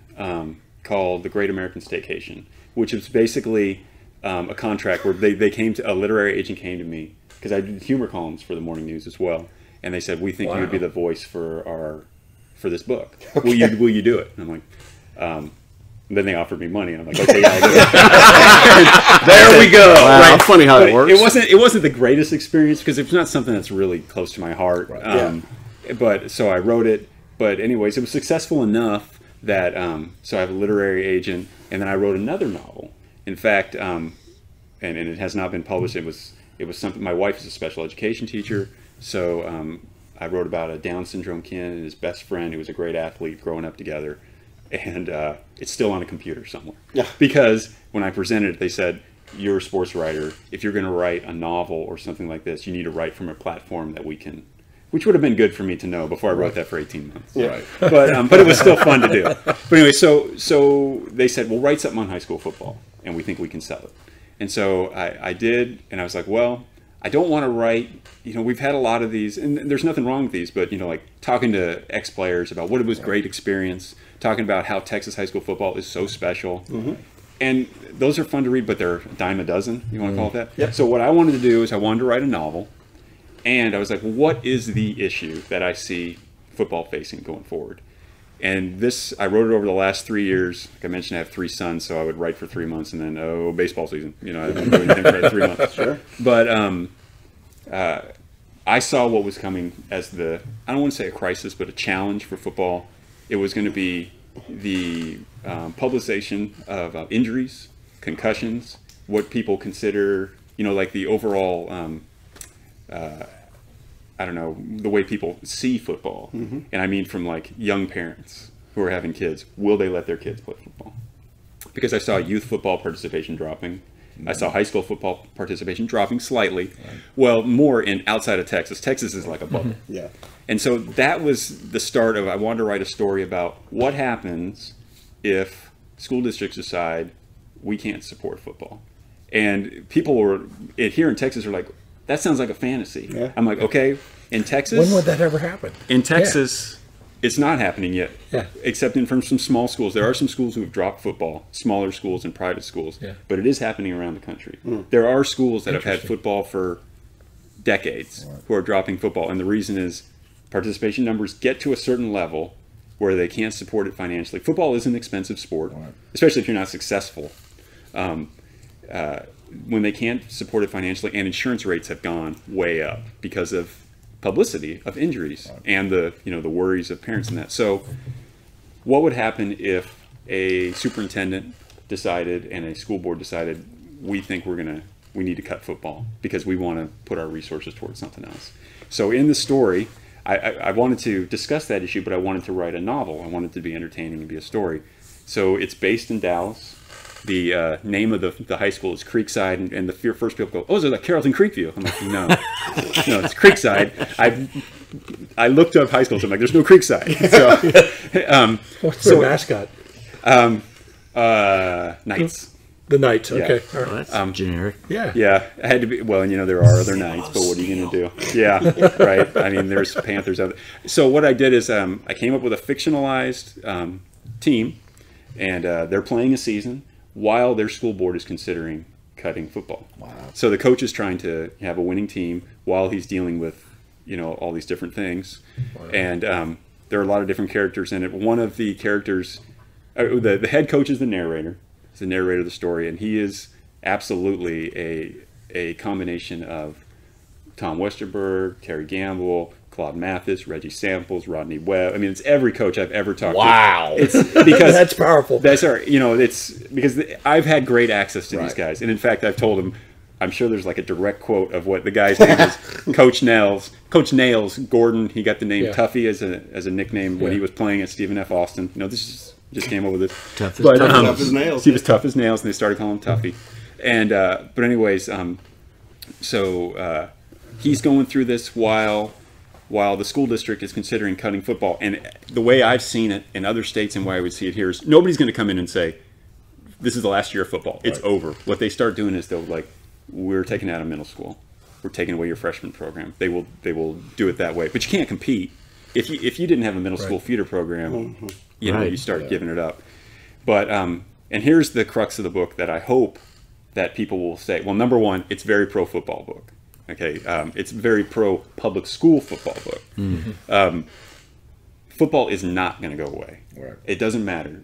called The Great American Staycation, which is basically a contract where they came to, a literary agent came to me, because I did humor columns for the morning news as well, and they said, we think you would be the voice for this book. Okay. Will you do it? And I'm like, then they offered me money, and I'm like, okay, yeah, I'll do it. There we go. Wow, right. Funny how it works. It wasn't the greatest experience because it's not something that's really close to my heart. Right. But so I wrote it. But anyways, it was successful enough that so I have a literary agent, and then I wrote another novel. In fact, and it has not been published. It was something. My wife is a special education teacher, so I wrote about a Down syndrome kid and his best friend who was a great athlete growing up together. And it's still on a computer somewhere. Yeah. Because when I presented it, they said, you're a sports writer. If you're going to write a novel or something like this, you need to write from a platform that we can, which would have been good for me to know before I wrote that for 18 months. Yeah. Right. But it was still fun to do. But anyway, so they said, well, write something on high school football, and we think we can sell it. And so I did, and I was like, well, I don't want to write, we've had a lot of these, and there's nothing wrong with these, but, like talking to ex-players about what it was great experience, talking about how Texas high school football is so special. Mm-hmm. And those are fun to read, but they're a dime a dozen, you want to call it that? Yep. So what I wanted to do is I wanted to write a novel, and I was like, well, what is the issue that I see football facing going forward? And this, I wrote it over the last 3 years. Like I mentioned, I have 3 sons, so I would write for 3 months, and then, baseball season. I didn't do anything for 3 months. Sure. But I saw what was coming as I don't want to say a crisis, but a challenge for football. It was going to be the publicization of injuries, concussions, what people consider, like the overall, I don't know, the way people see football. Mm-hmm. And I mean from like young parents who are having kids, will they let their kids play football? Because I saw youth football participation dropping. Mm-hmm. I saw high school football participation dropping slightly. Right. Well, more in outside of Texas. Texas is like a bubble. Mm-hmm. Yeah. And so that was the start of, I wanted to write a story about what happens if school districts decide we can't support football. And people here in Texas are like, that sounds like a fantasy. Yeah. I'm like, okay, in Texas. When would that ever happen? In Texas, it's not happening yet. Yeah. Except from some small schools. There are some schools who have dropped football, smaller schools and private schools. Yeah. But it is happening around the country. Mm. There are schools that have had football for decades who are dropping football. And the reason is participation numbers get to a certain level where they can't support it financially. Football is an expensive sport, especially if you're not successful. When they can't support it financially, and insurance rates have gone way up because of publicity of injuries and the worries of parents and that. So what would happen if a superintendent decided and a school board decided we think we need to cut football because we want to put our resources towards something else? So in the story, I wanted to discuss that issue, but I wanted to write a novel. I wanted it to be entertaining and be a story. So it's based in Dallas. The name of the high school is Creekside, and the first people go, oh, is it like Carrollton Creekview? I'm like, no, it's Creekside. I looked up high schools. I'm like, there's no Creekside. So, what's their mascot? Knights. The Knights. Okay, all right. That's generic. Yeah. Yeah, it had to be. Well, there are other Knights, but what are you going to do? Yeah, right. I mean, there's Panthers out there. So what I did is I came up with a fictionalized team, and they're playing a season while their school board is considering cutting football. Wow. So the coach is trying to have a winning team while he's dealing with, all these different things. Wow. And there are a lot of different characters in it. One of the characters, the head coach is the narrator. He's the narrator of the story, and he is absolutely a combination of Tom Westerberg, Terry Gamble, Claude Mathis, Reggie Samples, Rodney Webb. I mean, it's every coach I've ever talked to. Wow. It's because that's powerful. It's because I've had great access to these guys. And in fact, I've told them, I'm sure there's like a direct quote of what the guy's name is. Coach Nails Gordon. He got the name Tuffy as a nickname when he was playing at Stephen F. Austin. This just came up with this. Tough as nails. He was tough as nails, and they started calling him Tuffy. And but anyways, so he's going through this while the school district is considering cutting football. And the way I've seen it in other states and why I would see it here is nobody's going to come in and say, this is the last year of football. It's over. What they start doing is they'll like, we're taking out of middle school. We're taking away your freshman program. They will do it that way. But you can't compete. If you didn't have a middle school feeder program, you start giving it up. But and here's the crux of the book that I hope that people will say, well, number one, it's very pro football book. Okay, it's very pro public school football book. Football is not going to go away. Right. It doesn't matter.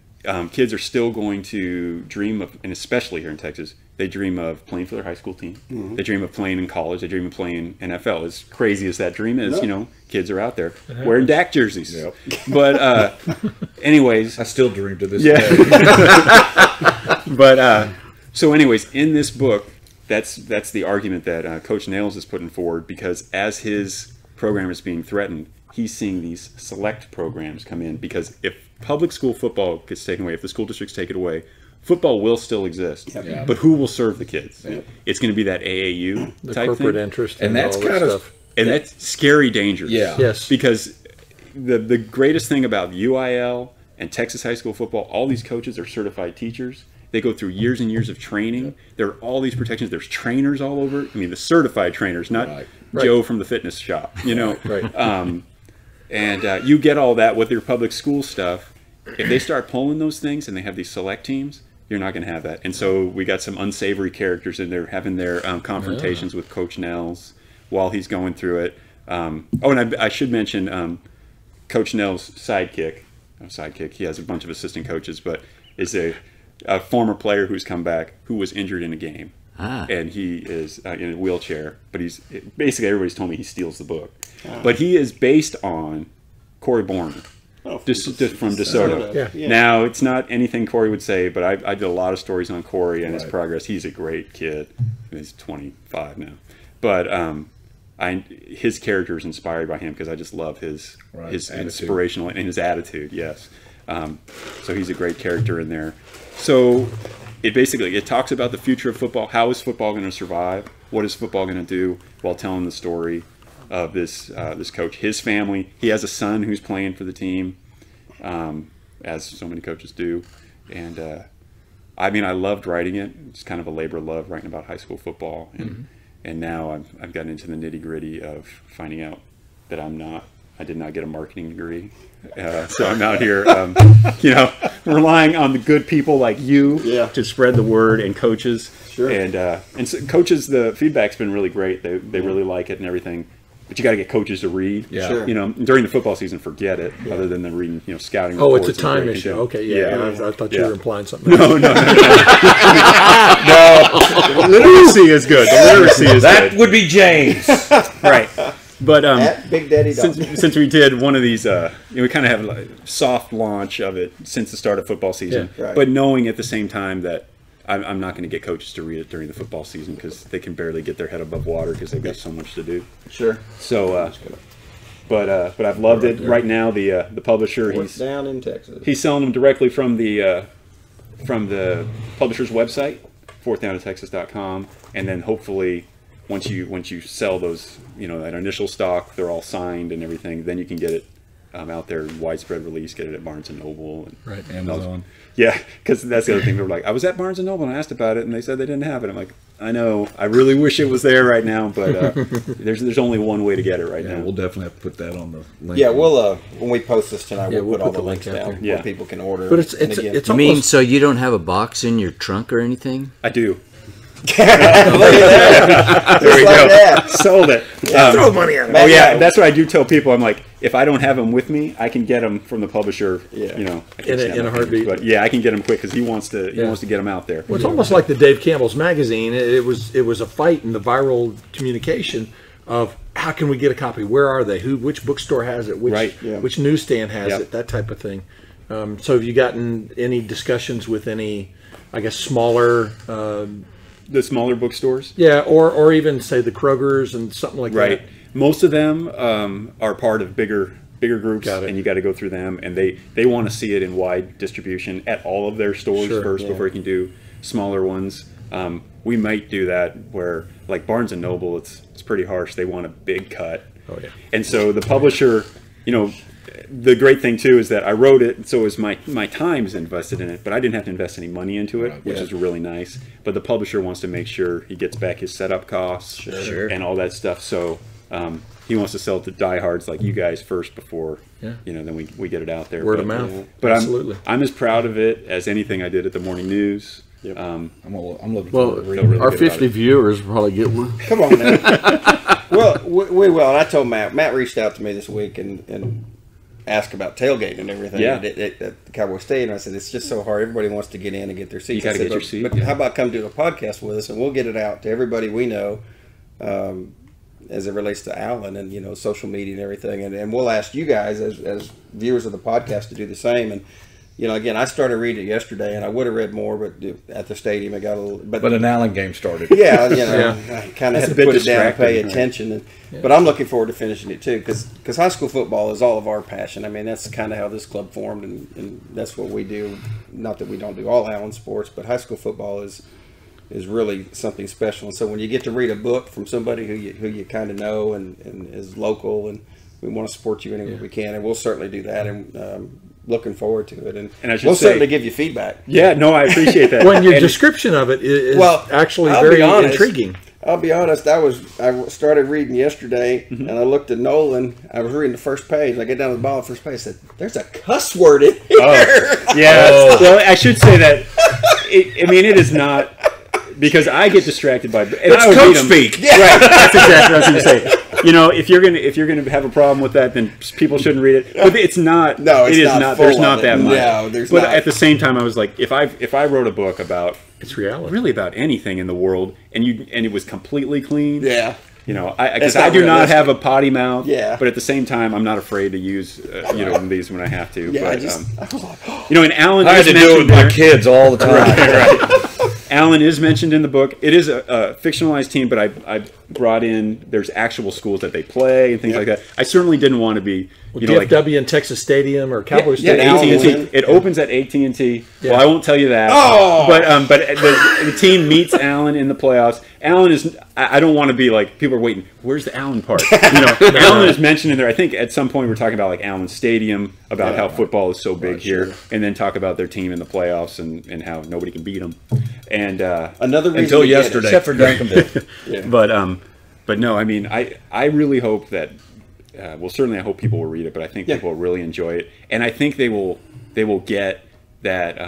Kids are still going to dream of, and especially here in Texas, they dream of playing for their high school team. They dream of playing in college. They dream of playing NFL. As crazy as that dream is, kids are out there wearing Dak jerseys. Yep. But anyways, I still dream to this day. But so anyways, in this book, that's the argument that Coach Nails is putting forward, because as his program is being threatened, he's seeing these select programs come in, because if public school football gets taken away, if the school districts take it away, football will still exist. Yeah. But who will serve the kids? It's going to be that AAU The type corporate thing. interest And that's all that kind of stuff. And that's scary dangerous. Yeah. Yes. Because the greatest thing about UIL and Texas high school football, all these coaches are certified teachers. They go through years and years of training. There are all these protections. There's trainers all over. I mean, the certified trainers, not Right. Joe from the fitness shop, Right. And you get all that with your public school stuff. If they start pulling those things and they have these select teams, you're not going to have that. And so we got some unsavory characters in there having their confrontations with Coach Nels while he's going through it. And I should mention Coach Nels' sidekick. He has a bunch of assistant coaches, but is a former player who's come back who was injured in a game. And he is in a wheelchair. But he's basically, everybody's told me he steals the book. But he is based on Corey Borner. From DeSoto. Yeah. Now, it's not anything Corey would say, but I did a lot of stories on Corey and his progress. He's a great kid. He's 25 now. But his character is inspired by him, because I just love his Attitude. inspirational and his attitude, yes. So he's a great character in there. So it talks about the future of football. How is football going to survive? What is football going to do, while telling the story of this coach, his family. He has a son who's playing for the team, as so many coaches do. And I loved writing it. It's kind of a labor of love, writing about high school football. And now I've gotten into the nitty gritty of finding out that I did not get a marketing degree. So I'm out here, relying on the good people like you to spread the word, and coaches. Sure. And so coaches, the feedback's been really great. They really like it and everything. But you got to get coaches to read. Yeah. Sure. During the football season, forget it. Other than the reading, scouting. Oh, it's a reports and time breaking issue. down. Okay, yeah. I thought you were implying something. No. No. Literacy is good. The literacy is That good. would be James. Right. But At Big Daddy Dog. since we did one of these, we kind of have a soft launch of it since the start of football season. Yeah, right. But knowing at the same time that I'm not going to get coaches to read it during the football season, because they can barely get their head above water because they've got so much to do. Sure. So, but I've loved it. Right now, the publisher, What's down in Texas? he's selling them directly from the publisher's website, fourthdowntotexas.com, and then hopefully once you sell those, that initial stock, they're all signed and everything, then you can get it out there in widespread release, get it at Barnes & Noble. And Amazon. yeah, because that's the other thing. They were like, I was at Barnes & Noble and I asked about it, and they said they didn't have it. I'm like, I know. I really wish it was there right now, but there's only one way to get it right now. We'll definitely have to put that on the link. Yeah, we'll when we post this tonight, Yeah, we'll put all put the the links link out down there. where people can order. But it's And again, it's You mean almost so you don't have a box in your trunk or anything? I do. look at that. There we Just like go. that. Sold it. throw money at it. Oh yeah, that's what I do tell people. I'm like, if I don't have them with me, I can get them from the publisher. Yeah. I can't snap In a my heartbeat. fingers, but yeah, I can get them quick because he wants to Yeah. get them out there. Well, it's almost like the Dave Campbell's magazine. It was a fight in the viral communication of how can we get a copy? Where are they? Which bookstore has it? Which Right. Yeah. which newsstand has Yep. it? That type of thing. So have you gotten any discussions with any, I guess, smaller, The smaller bookstores. yeah, or even say the Kroger's and something like Right. that? Most of them are part of bigger groups, Got it. and you got to go through them, and they want to see it in wide distribution at all of their stores Sure, first yeah. before you can do smaller ones. We might do that where, like Barnes and Noble, it's pretty harsh. They want a big cut. Oh yeah. And so the publisher, the great thing too is that I wrote it, so it was my time is invested in it, but I didn't have to invest any money into it, which is really nice. But the publisher wants to make sure he gets back his setup costs Sure. and all that stuff. So he wants to sell it to diehards like you guys first before, Yeah. then we get it out there. Word of But- mouth. But Absolutely. I'm as proud of it as anything I did at the Morning News. Yep. I'm looking Well, forward to reading really our good 50 about it. viewers will probably get one. Come on, man. Well, we will. And I told Matt. Matt reached out to me this week and asked about tailgating and everything. Yeah. At the Cowboy Stadium. I said it's just so hard. Everybody wants to get in and get their seats. You gotta I said, get your seat, But yeah. how about come do a podcast with us and we'll get it out to everybody we know. As it relates to Allen and social media and everything, and we'll ask you guys as viewers of the podcast to do the same. And again, I started reading it yesterday, and I would have read more, but at the stadium it got a little. But an Allen game started. Yeah, I kind of had to a bit put it down and pay distracting, right? attention. But I'm looking forward to finishing it too, because high school football is all of our passion. I mean, that's kind of how this club formed, and that's what we do. Not that we don't do all Allen sports, but high school football is really something special. And so when you get to read a book from somebody who you kind of know and is local, and we want to support you any way we can, and we'll certainly do that. And looking forward to it. And I should we'll say- certainly give you feedback. Yeah, no, I appreciate that. When your And- description of it is Well, actually I'll very be honest. intriguing. I'll be honest. I started reading yesterday, and I looked at Nolan. I was reading the first page. I get down to the bottom of the first page. I said, "There's a cuss word in here." Yeah. Well, I should say that. It is not because I get distracted by. And It's I would coach read 'em. speak. Right. That's exactly what I was going to say. If you're gonna have a problem with that, then people shouldn't read it. But it's not. No, it's it is not not. full There's of not it. that much. No, there's but not. at the same time, I was like, if I wrote a book about It's reality. really about anything in the world, and it was completely clean. Yeah. Because It's I not do not realistic. have a potty mouth. Yeah. But at the same time, I'm not afraid to use these when I have to. Yeah. but, I was like, and Alan I had is to do it with mentioned my there. kids all the time. Alan is mentioned in the book. It is a fictionalized team, but I brought in there's actual schools that they play and things like that. I certainly didn't want to be DFW in Texas Stadium or Cowboy yeah, Stadium. AT&T. It opens at AT&T. Yeah. Well, I won't tell you that. Oh! But the team meets Allen in the playoffs. Allen is. I don't want to be like people are waiting. Where's the Allen part? Allen is mentioned in there. I think at some point we're talking about like Allen Stadium, about how football is so big here, and then talk about their team in the playoffs and how nobody can beat them. And another reason Until to get it. yesterday. Except for Duncanville. But no, I mean, I really hope that. Certainly I hope people will read it, but I think people will really enjoy it, and I think they will get that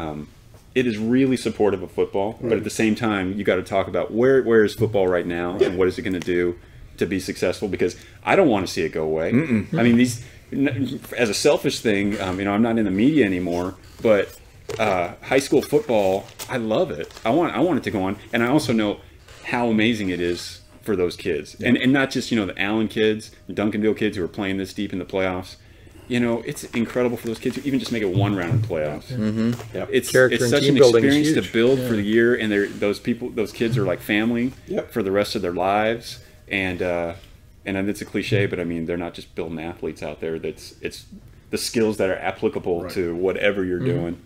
it is really supportive of football. But at the same time, you got to talk about where is football right now, and what is it going to do to be successful? Because I don't want to see it go away. I mean, as a selfish thing, I'm not in the media anymore, but high school football, I love it. I want it to go on, and I also know how amazing it is for those kids, and not just the Allen kids, Duncanville kids who are playing this deep in the playoffs. It's incredible for those kids who even just make it one round in playoffs. Yep. It's Character and such team an building is experience to huge. build for the year, and those kids are like family Yep. for the rest of their lives. And it's a cliche, but I mean they're not just building athletes out there. It's the skills that are applicable to whatever you're doing.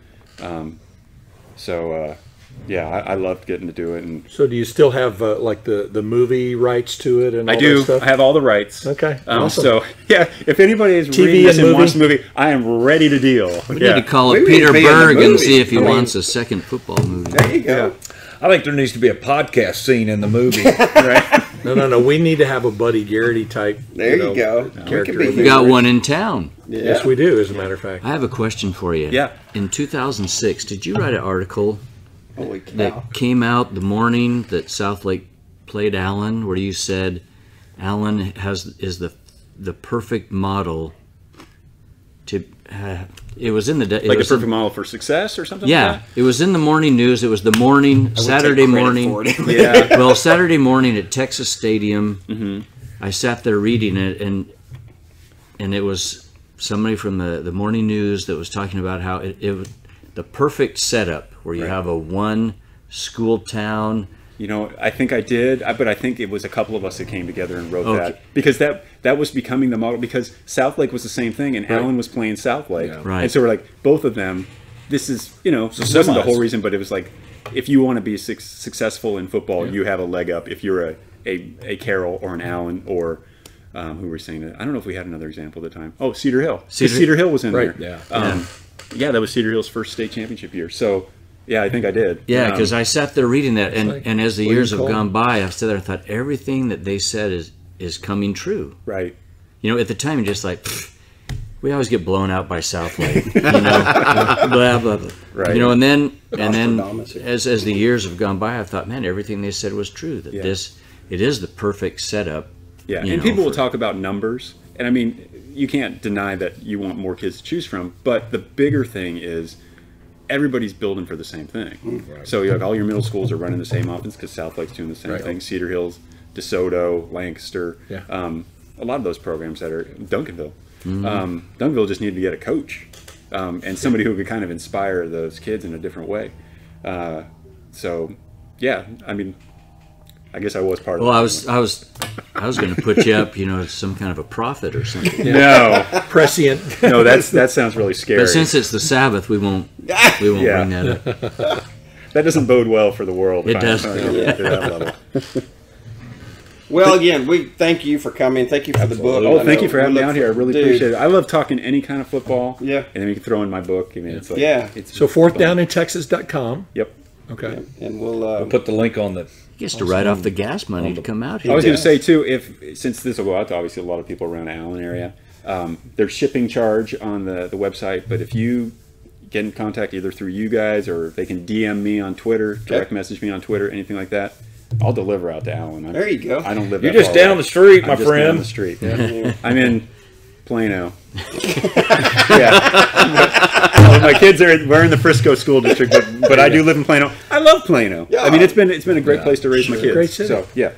I loved getting to do it, and So do you still have like the movie rights to it and all I do. that stuff? I have all the rights. Okay, awesome. So if anybody is TV reading this and and wants the movie? movie, I am ready to deal. We need to call it We need to Peter be in the Berg and movie. see if he I mean- wants a second football movie. There you go. I think there needs to be a podcast scene in the movie. No. We need to have a Buddy Garrity type. There you go. We Character. could be We got one in town. Yeah. Yes, we do. As a matter of fact. I have a question for you. Yeah. In 2006, did you write an article Holy cow. that came out the morning that Southlake played Allen, where you said Allen is the perfect model to? It was in the Like the perfect model for success or something. Yeah, Like it was in the morning news. It was the morning Saturday Take credit morning. for it. that? Yeah. Well, Saturday morning at Texas Stadium, I sat there reading it, and it was somebody from the morning news that was talking about how it was the perfect setup where you have a one school town. I think I did, but I think it was a couple of us that came together and wrote Okay. that because that was becoming the model because Southlake was the same thing and Allen was playing Southlake. Yeah. Right. And so we're like, both of them, this is, this wasn't the whole reason, but it was like, if you want to be successful in football, you have a leg up if you're a Carroll or an Allen or who were saying that. I don't know if we had another example at the time. Oh, Cedar Hill. Cedar Hill was in Right. there. Yeah. That was Cedar Hill's first state championship year. So, yeah, I think I did. Yeah, because I sat there reading that, and as the years have Cole. gone by, I sat there and thought everything that they said is coming true. Right. At the time, you're just like, we always get blown out by Southlake, blah, blah, blah. Right. And then Nostradamus here. as the years have gone by, I thought, man, everything they said was true. That it is the perfect setup. Yeah, and people will talk about numbers, and I mean, you can't deny that you want more kids to choose from. But the bigger thing is, everybody's building for the same thing. Right. So all your middle schools are running the same offense because Southlake's doing the same thing. Cedar Hills, DeSoto, Lancaster, a lot of those programs that are Duncanville. Duncanville just needed to get a coach and somebody who could kind of inspire those kids in a different way. So, yeah, I mean, I guess I was part of. Well, I was going to put you up, as some kind of a prophet or something. No, Prescient. no, that sounds really scary. But since it's the Sabbath, we won't bring that up. That doesn't bode well for the world. It doesn't. To that level. Well, again, we thank you for coming. Thank you for the book. Oh, thank you for having me out here. I really Dude. appreciate it. I love talking any kind of football. Yeah. And then we can throw in my book. I mean, it's like, it's So fourthdowntexas.com. Yep. Okay. And we'll We'll put the link on the. He gets to write off the gas money to come out here. I was going to say too, since this will go out to obviously a lot of people around the Allen area, there's shipping charge on the website. But if you get in contact either through you guys or they can DM me on Twitter, direct message me on Twitter, anything like that, I'll deliver out to Allen. There you go. I don't live. You're that just far down away. the street, I'm my just down friend. the street. Yeah. I'm in Plano. Well, my kids we're in the Frisco school district, but I do live in Plano. I love Plano. Yeah. I mean, it's been a great place to raise my kids. Great city. So yeah,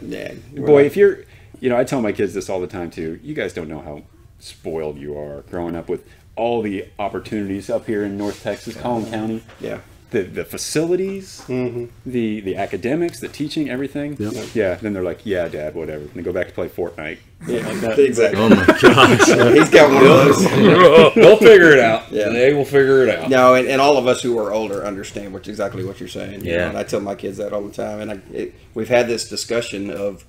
boy, if you're, I tell my kids this all the time too. You guys don't know how spoiled you are growing up with all the opportunities up here in North Texas, Collin County. Yeah. The facilities, the academics, the teaching, everything. Yep. Yeah. Then they're like, yeah, Dad, whatever. And they go back to play Fortnite. Yeah, exactly. Oh my gosh! He's got one of those. They'll figure it out. Yeah. They will figure it out. No, and all of us who are older understand exactly what you're saying. you Yeah. know, and I tell my kids that all the time. And we've had this discussion of,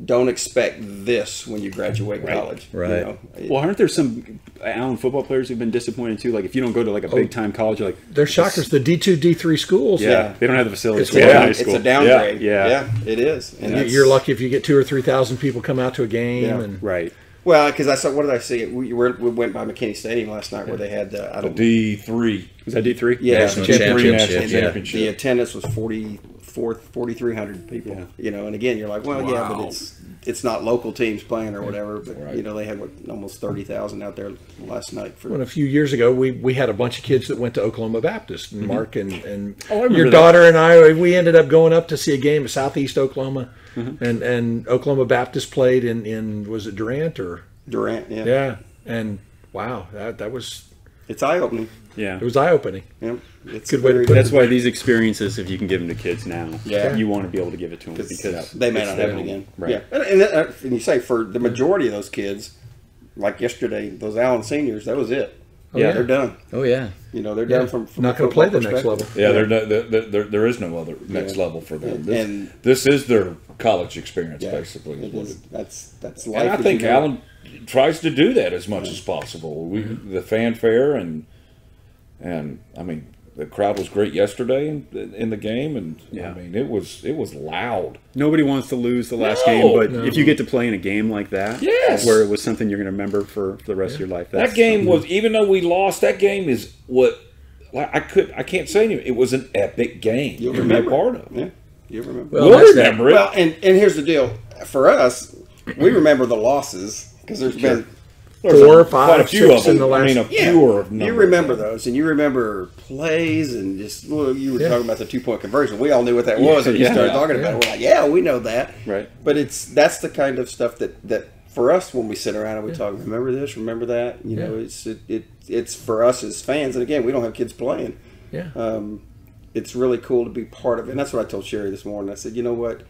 don't expect this when you graduate college. Right. Well, aren't there some Allen football players who've been disappointed too? Like if you don't go to like a big time college, you're like They're shockers. The D2, D3 schools. yeah, they don't have the facilities. It's for high It's school. a downgrade. Yeah. It is. And And that's- you're lucky if you get 2,000 or 3,000 people come out to a game. Yeah. And Right. Well, because I saw, what did I see? We went by McKinney Stadium last night where they had, I don't D3. Was that D3? Yeah. National National championship. and Yeah. the attendance was 4,300 people. And again, you're like, well, yeah, but it's not local teams playing or whatever. But they had almost 30,000 out there last night for. Well, a few years ago, we had a bunch of kids that went to Oklahoma Baptist. And Mark and remember your that. daughter and I, we ended up going up to see a game at Southeast Oklahoma. And Oklahoma Baptist played in was it Durant or? Durant, yeah. Yeah. And wow, that was, It's eye opening. Yeah. it was eye-opening. Yep. It's Good way to very- put That's why these experiences, if you can give them to kids now, Yeah. you want to be able to give it to them because they may it's not have them. it again. Right. Yeah, and you say for the majority of those kids, like yesterday, those Allen seniors, that was it. Yeah. They're done. Oh yeah. They're done from Not a going to play football the next level. perspective. Yeah, there is no other next level for them. And- This is their college experience, Yeah. basically. It is is. what That's life. and I as think you know it. Allen tries to do that as much as possible. The fanfare and I mean the crowd was great yesterday in the game, and Yeah. I mean it was loud. Nobody wants to lose the last No. game, but if you get to play in a game like that, Yes. where it was something you're going to remember for the rest of your life. That game was, even though we lost, that game is what I can't say anything. It was an epic game You'll to be a remember. part of. Yeah, you remember. Well, We'll that's that. remember it. Well, and here's the deal. For us, we remember the losses because there's been. There's 4, quite 5, a few 6 of them. in the last. I mean, a Yeah, fewer of you number remember of them. those, and you remember plays, and just you were talking about the 2-point conversion. We all knew what that was, and you started talking about it. We're like, yeah, we know that, Right. But that's the kind of stuff that for us when we sit around and we talk. Remember this, remember that. You know, it's for us as fans, and again, we don't have kids playing. Yeah. It's really cool to be part of it, and that's what I told Sherry this morning. I said, you know what,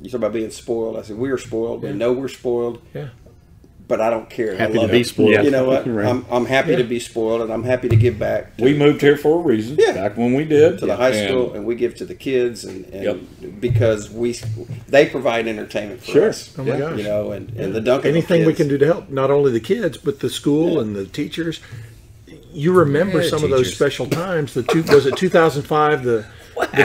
you talk about being spoiled. I said we are spoiled. We know we're spoiled. Yeah. But I don't care. Happy I love to be it. spoiled. You know what? Right. I'm happy to be spoiled, and I'm happy to give back We moved here for a reason. Yeah. Back when we did to the high And school, and we give to the kids, and Yep. because they provide entertainment for us. Oh my gosh. You know, and the Duncanville Anything we kids. can do to help not only the kids but the school and the teachers. You remember Yeah, some of those teachers. special times. Was it 2005? The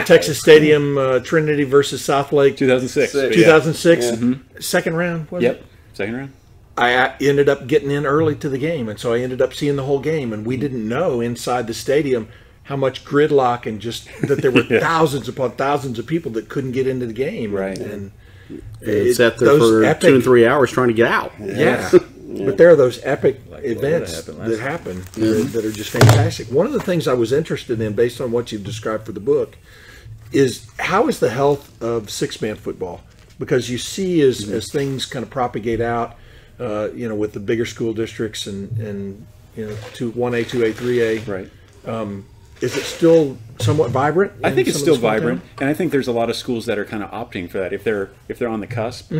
Texas Stadium Trinity versus Southlake. 2006. 6. 2006 second round. Was Yep. it? Second round. I ended up getting in early to the game, and so I ended up seeing the whole game. And we didn't know inside the stadium how much gridlock and just that there were thousands upon thousands of people that couldn't get into the game. Right. And It sat there for 2 and 3 hours trying to get out. Yeah. But there are those epic events that happen that are just fantastic. One of the things I was interested in, based on what you've described for the book, is how is the health of six-man football? Because you see as things kind of propagate out, with the bigger school districts and 1A, 2A, 3A. Right. Is it still somewhat vibrant? I think it's some of still the small vibrant, town? and I think there's a lot of schools that are kind of opting for that. If they're on the cusp,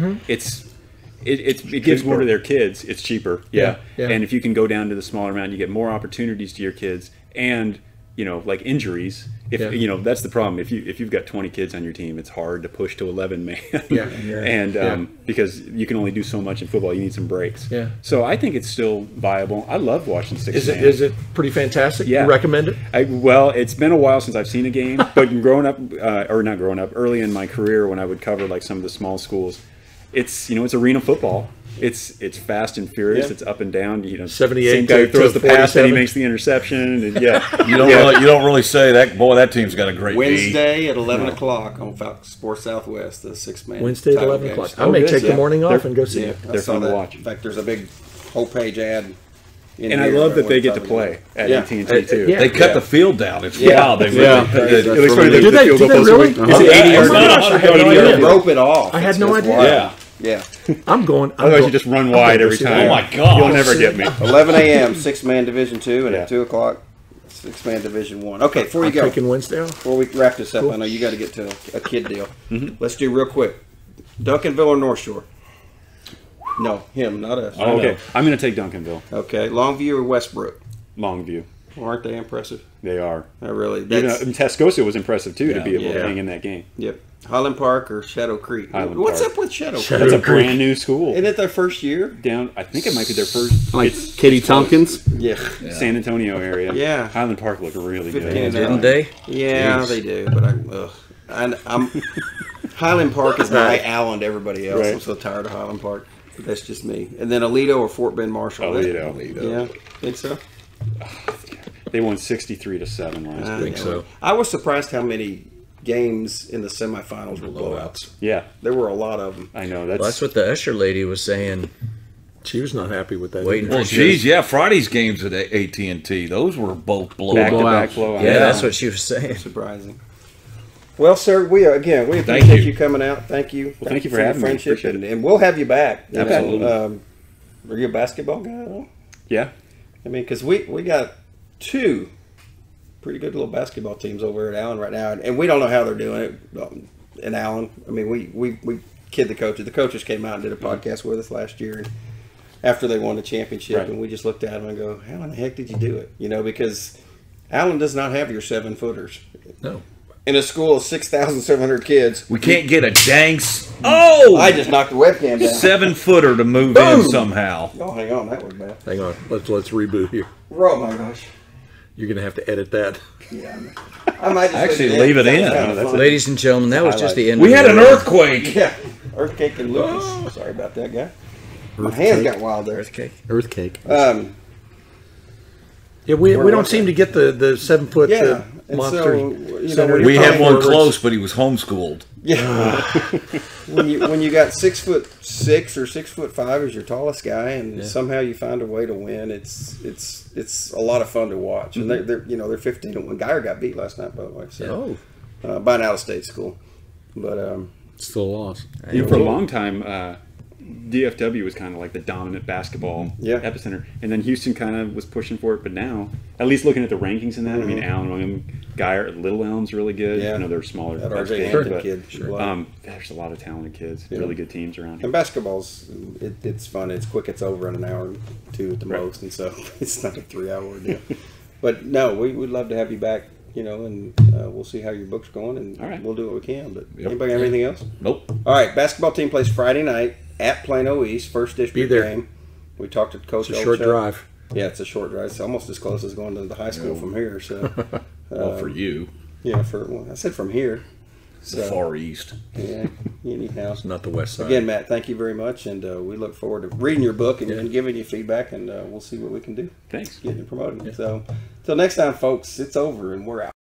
it gives more to their kids. It's cheaper, Yeah. And if you can go down to the smaller amount, you get more opportunities to your kids, and like injuries. If that's the problem. If you've got 20 kids on your team, it's hard to push to 11 man. And because you can only do so much in football, you need some breaks. Yeah. So I think it's still viable. I love watching six man. Is it pretty fantastic? Yeah. You recommend it? Well, it's been a while since I've seen a game, but early in my career when I would cover like some of the small schools, it's arena football. It's fast and furious. Yeah. It's up and down. 78 same guy to throws the pass and he 47. makes the interception. And You don't really say that. Boy, that team's got a great Wednesday at 11 o'clock on Fox Sports Southwest, the six-man. Wednesday at title 11 games. o'clock. I may take the morning off They're- and go see Yeah, it. I They're saw fun to that. watch. In fact, there's a big whole-page ad. And I love that they get to play at Yeah. AT&T too. Yeah. They cut the field down. It's Yeah. wow. They Yeah. really It looks really like Do they really? Is it 80 yards? Oh my gosh, I had no You idea. rope it off. I had It's no just idea. wild. Yeah. Yeah. I'm going. Otherwise, you just run wide every time. Oh my God. You'll never get me. 11 a.m. Six-man Division 2, and Yeah. at 2 o'clock, six-man Division 1. Okay, before you I'm go, taking Wednesday off. before we wrap this up, I know you got to get to a kid deal. Let's do real quick. Duncanville or North Shore? No, him, not us. Oh, okay, I'm going to take Duncanville. Okay, Longview or Westbrook? Longview. Aren't they impressive? They are. Really. Even That's, Tascosa was impressive too to be able to Yeah. hang in that game. yep. Highland Park or Shadow Creek? Highland What's Park. up with Shadow That's Creek? a brand new school. Isn't it their first year? I think it might be their first. Like it's Katie Tompkins. Yeah. San Antonio area. Yeah. Highland Park looked really 15 good. and Didn't they? Yeah, they do. But I'm Highland Park is my Allen to everybody else. Right. I'm so tired of Highland Park. But that's just me. And then Aledo or Fort Bend Marshall. Aledo. Yeah, think so. They won 63-7 last week. so. I was surprised how many games in the semifinals were blowouts. Yeah, There were a lot of them. I know. Well, that's what the Usher lady was saying. She was not happy with that. Waiting Well, for geez, yeah. Friday's games at AT&T, those were both back-to-back blowouts. blowouts. Yeah, that's what she was saying. Surprising. Well, sir, we appreciate Thank you. you coming out. Thank you. Well, thank you for your having me. friendship, Appreciate it. and we'll have you back. Absolutely. Are you a basketball guy at all? Yeah. I mean, because we got two pretty good little basketball teams over at Allen right now, and we don't know how they're doing it in Allen. I mean, we kid the coaches. The coaches came out and did a podcast with us last year, and after they won the championship, Right. and we just looked at them and go, "How in the heck did you do it?" Because Allen does not have your 7-footers. No. In a school of 6,700 kids, We can't get a dang. Oh! I just knocked the webcam down. 7-footer to move Boom! in somehow. Oh, hang on, that was bad. Hang on. Let's reboot here. Oh my gosh. You're going to have to edit that. Yeah. I might just Actually, it leave it That was in. kinda That's fun. Ladies and gentlemen, that was just the end. We of had the an video. earthquake. Yeah. Earthquake and Lucas. Sorry about that, guy. My hands got wild there. Earthquake. Yeah, we Where don't was seem that? to get the 7-foot Yeah. And monster. so, when We you're had talking one forwards- close, but he was homeschooled. Yeah. when you got 6'6" or 6'5" as your tallest guy, and somehow you find a way to win, it's a lot of fun to watch. And they're 15 and 1. Geyer got beat last night, by the way. So, by an out-of-state school. But Still a loss. For a long time, DFW was kind of like the dominant basketball epicenter, and then Houston kind of was pushing for it. But now, at least looking at the rankings in that, I mean, Allen, William, Geyer, Little Elm's really good. Yeah. I know they're smaller. that parts RJ of Hampton but, kid. there's a lot of talented kids, really good teams around here. And basketball's it's fun. It's quick. It's over in an hour or two at the most, and so it's not a 3-hour deal. But no, we would love to have you back. And we'll see how your book's going, and All right. we'll do what we can. But anybody have anything else? Nope. All right, basketball team plays Friday night at Plano East, first district there. game. We talked to Coach. It's a short Elchuk. drive. Yeah, it's a short drive. It's almost as close as going to the high school from here. So, Well, for you. yeah, I said from here. The Far East. Yeah. Anyhow, Not the West Side. again, Matt, thank you very much, and we look forward to reading your book and giving you feedback, and we'll see what we can do. Thanks. Getting you promoted. So, till next time, folks, it's over, and we're out.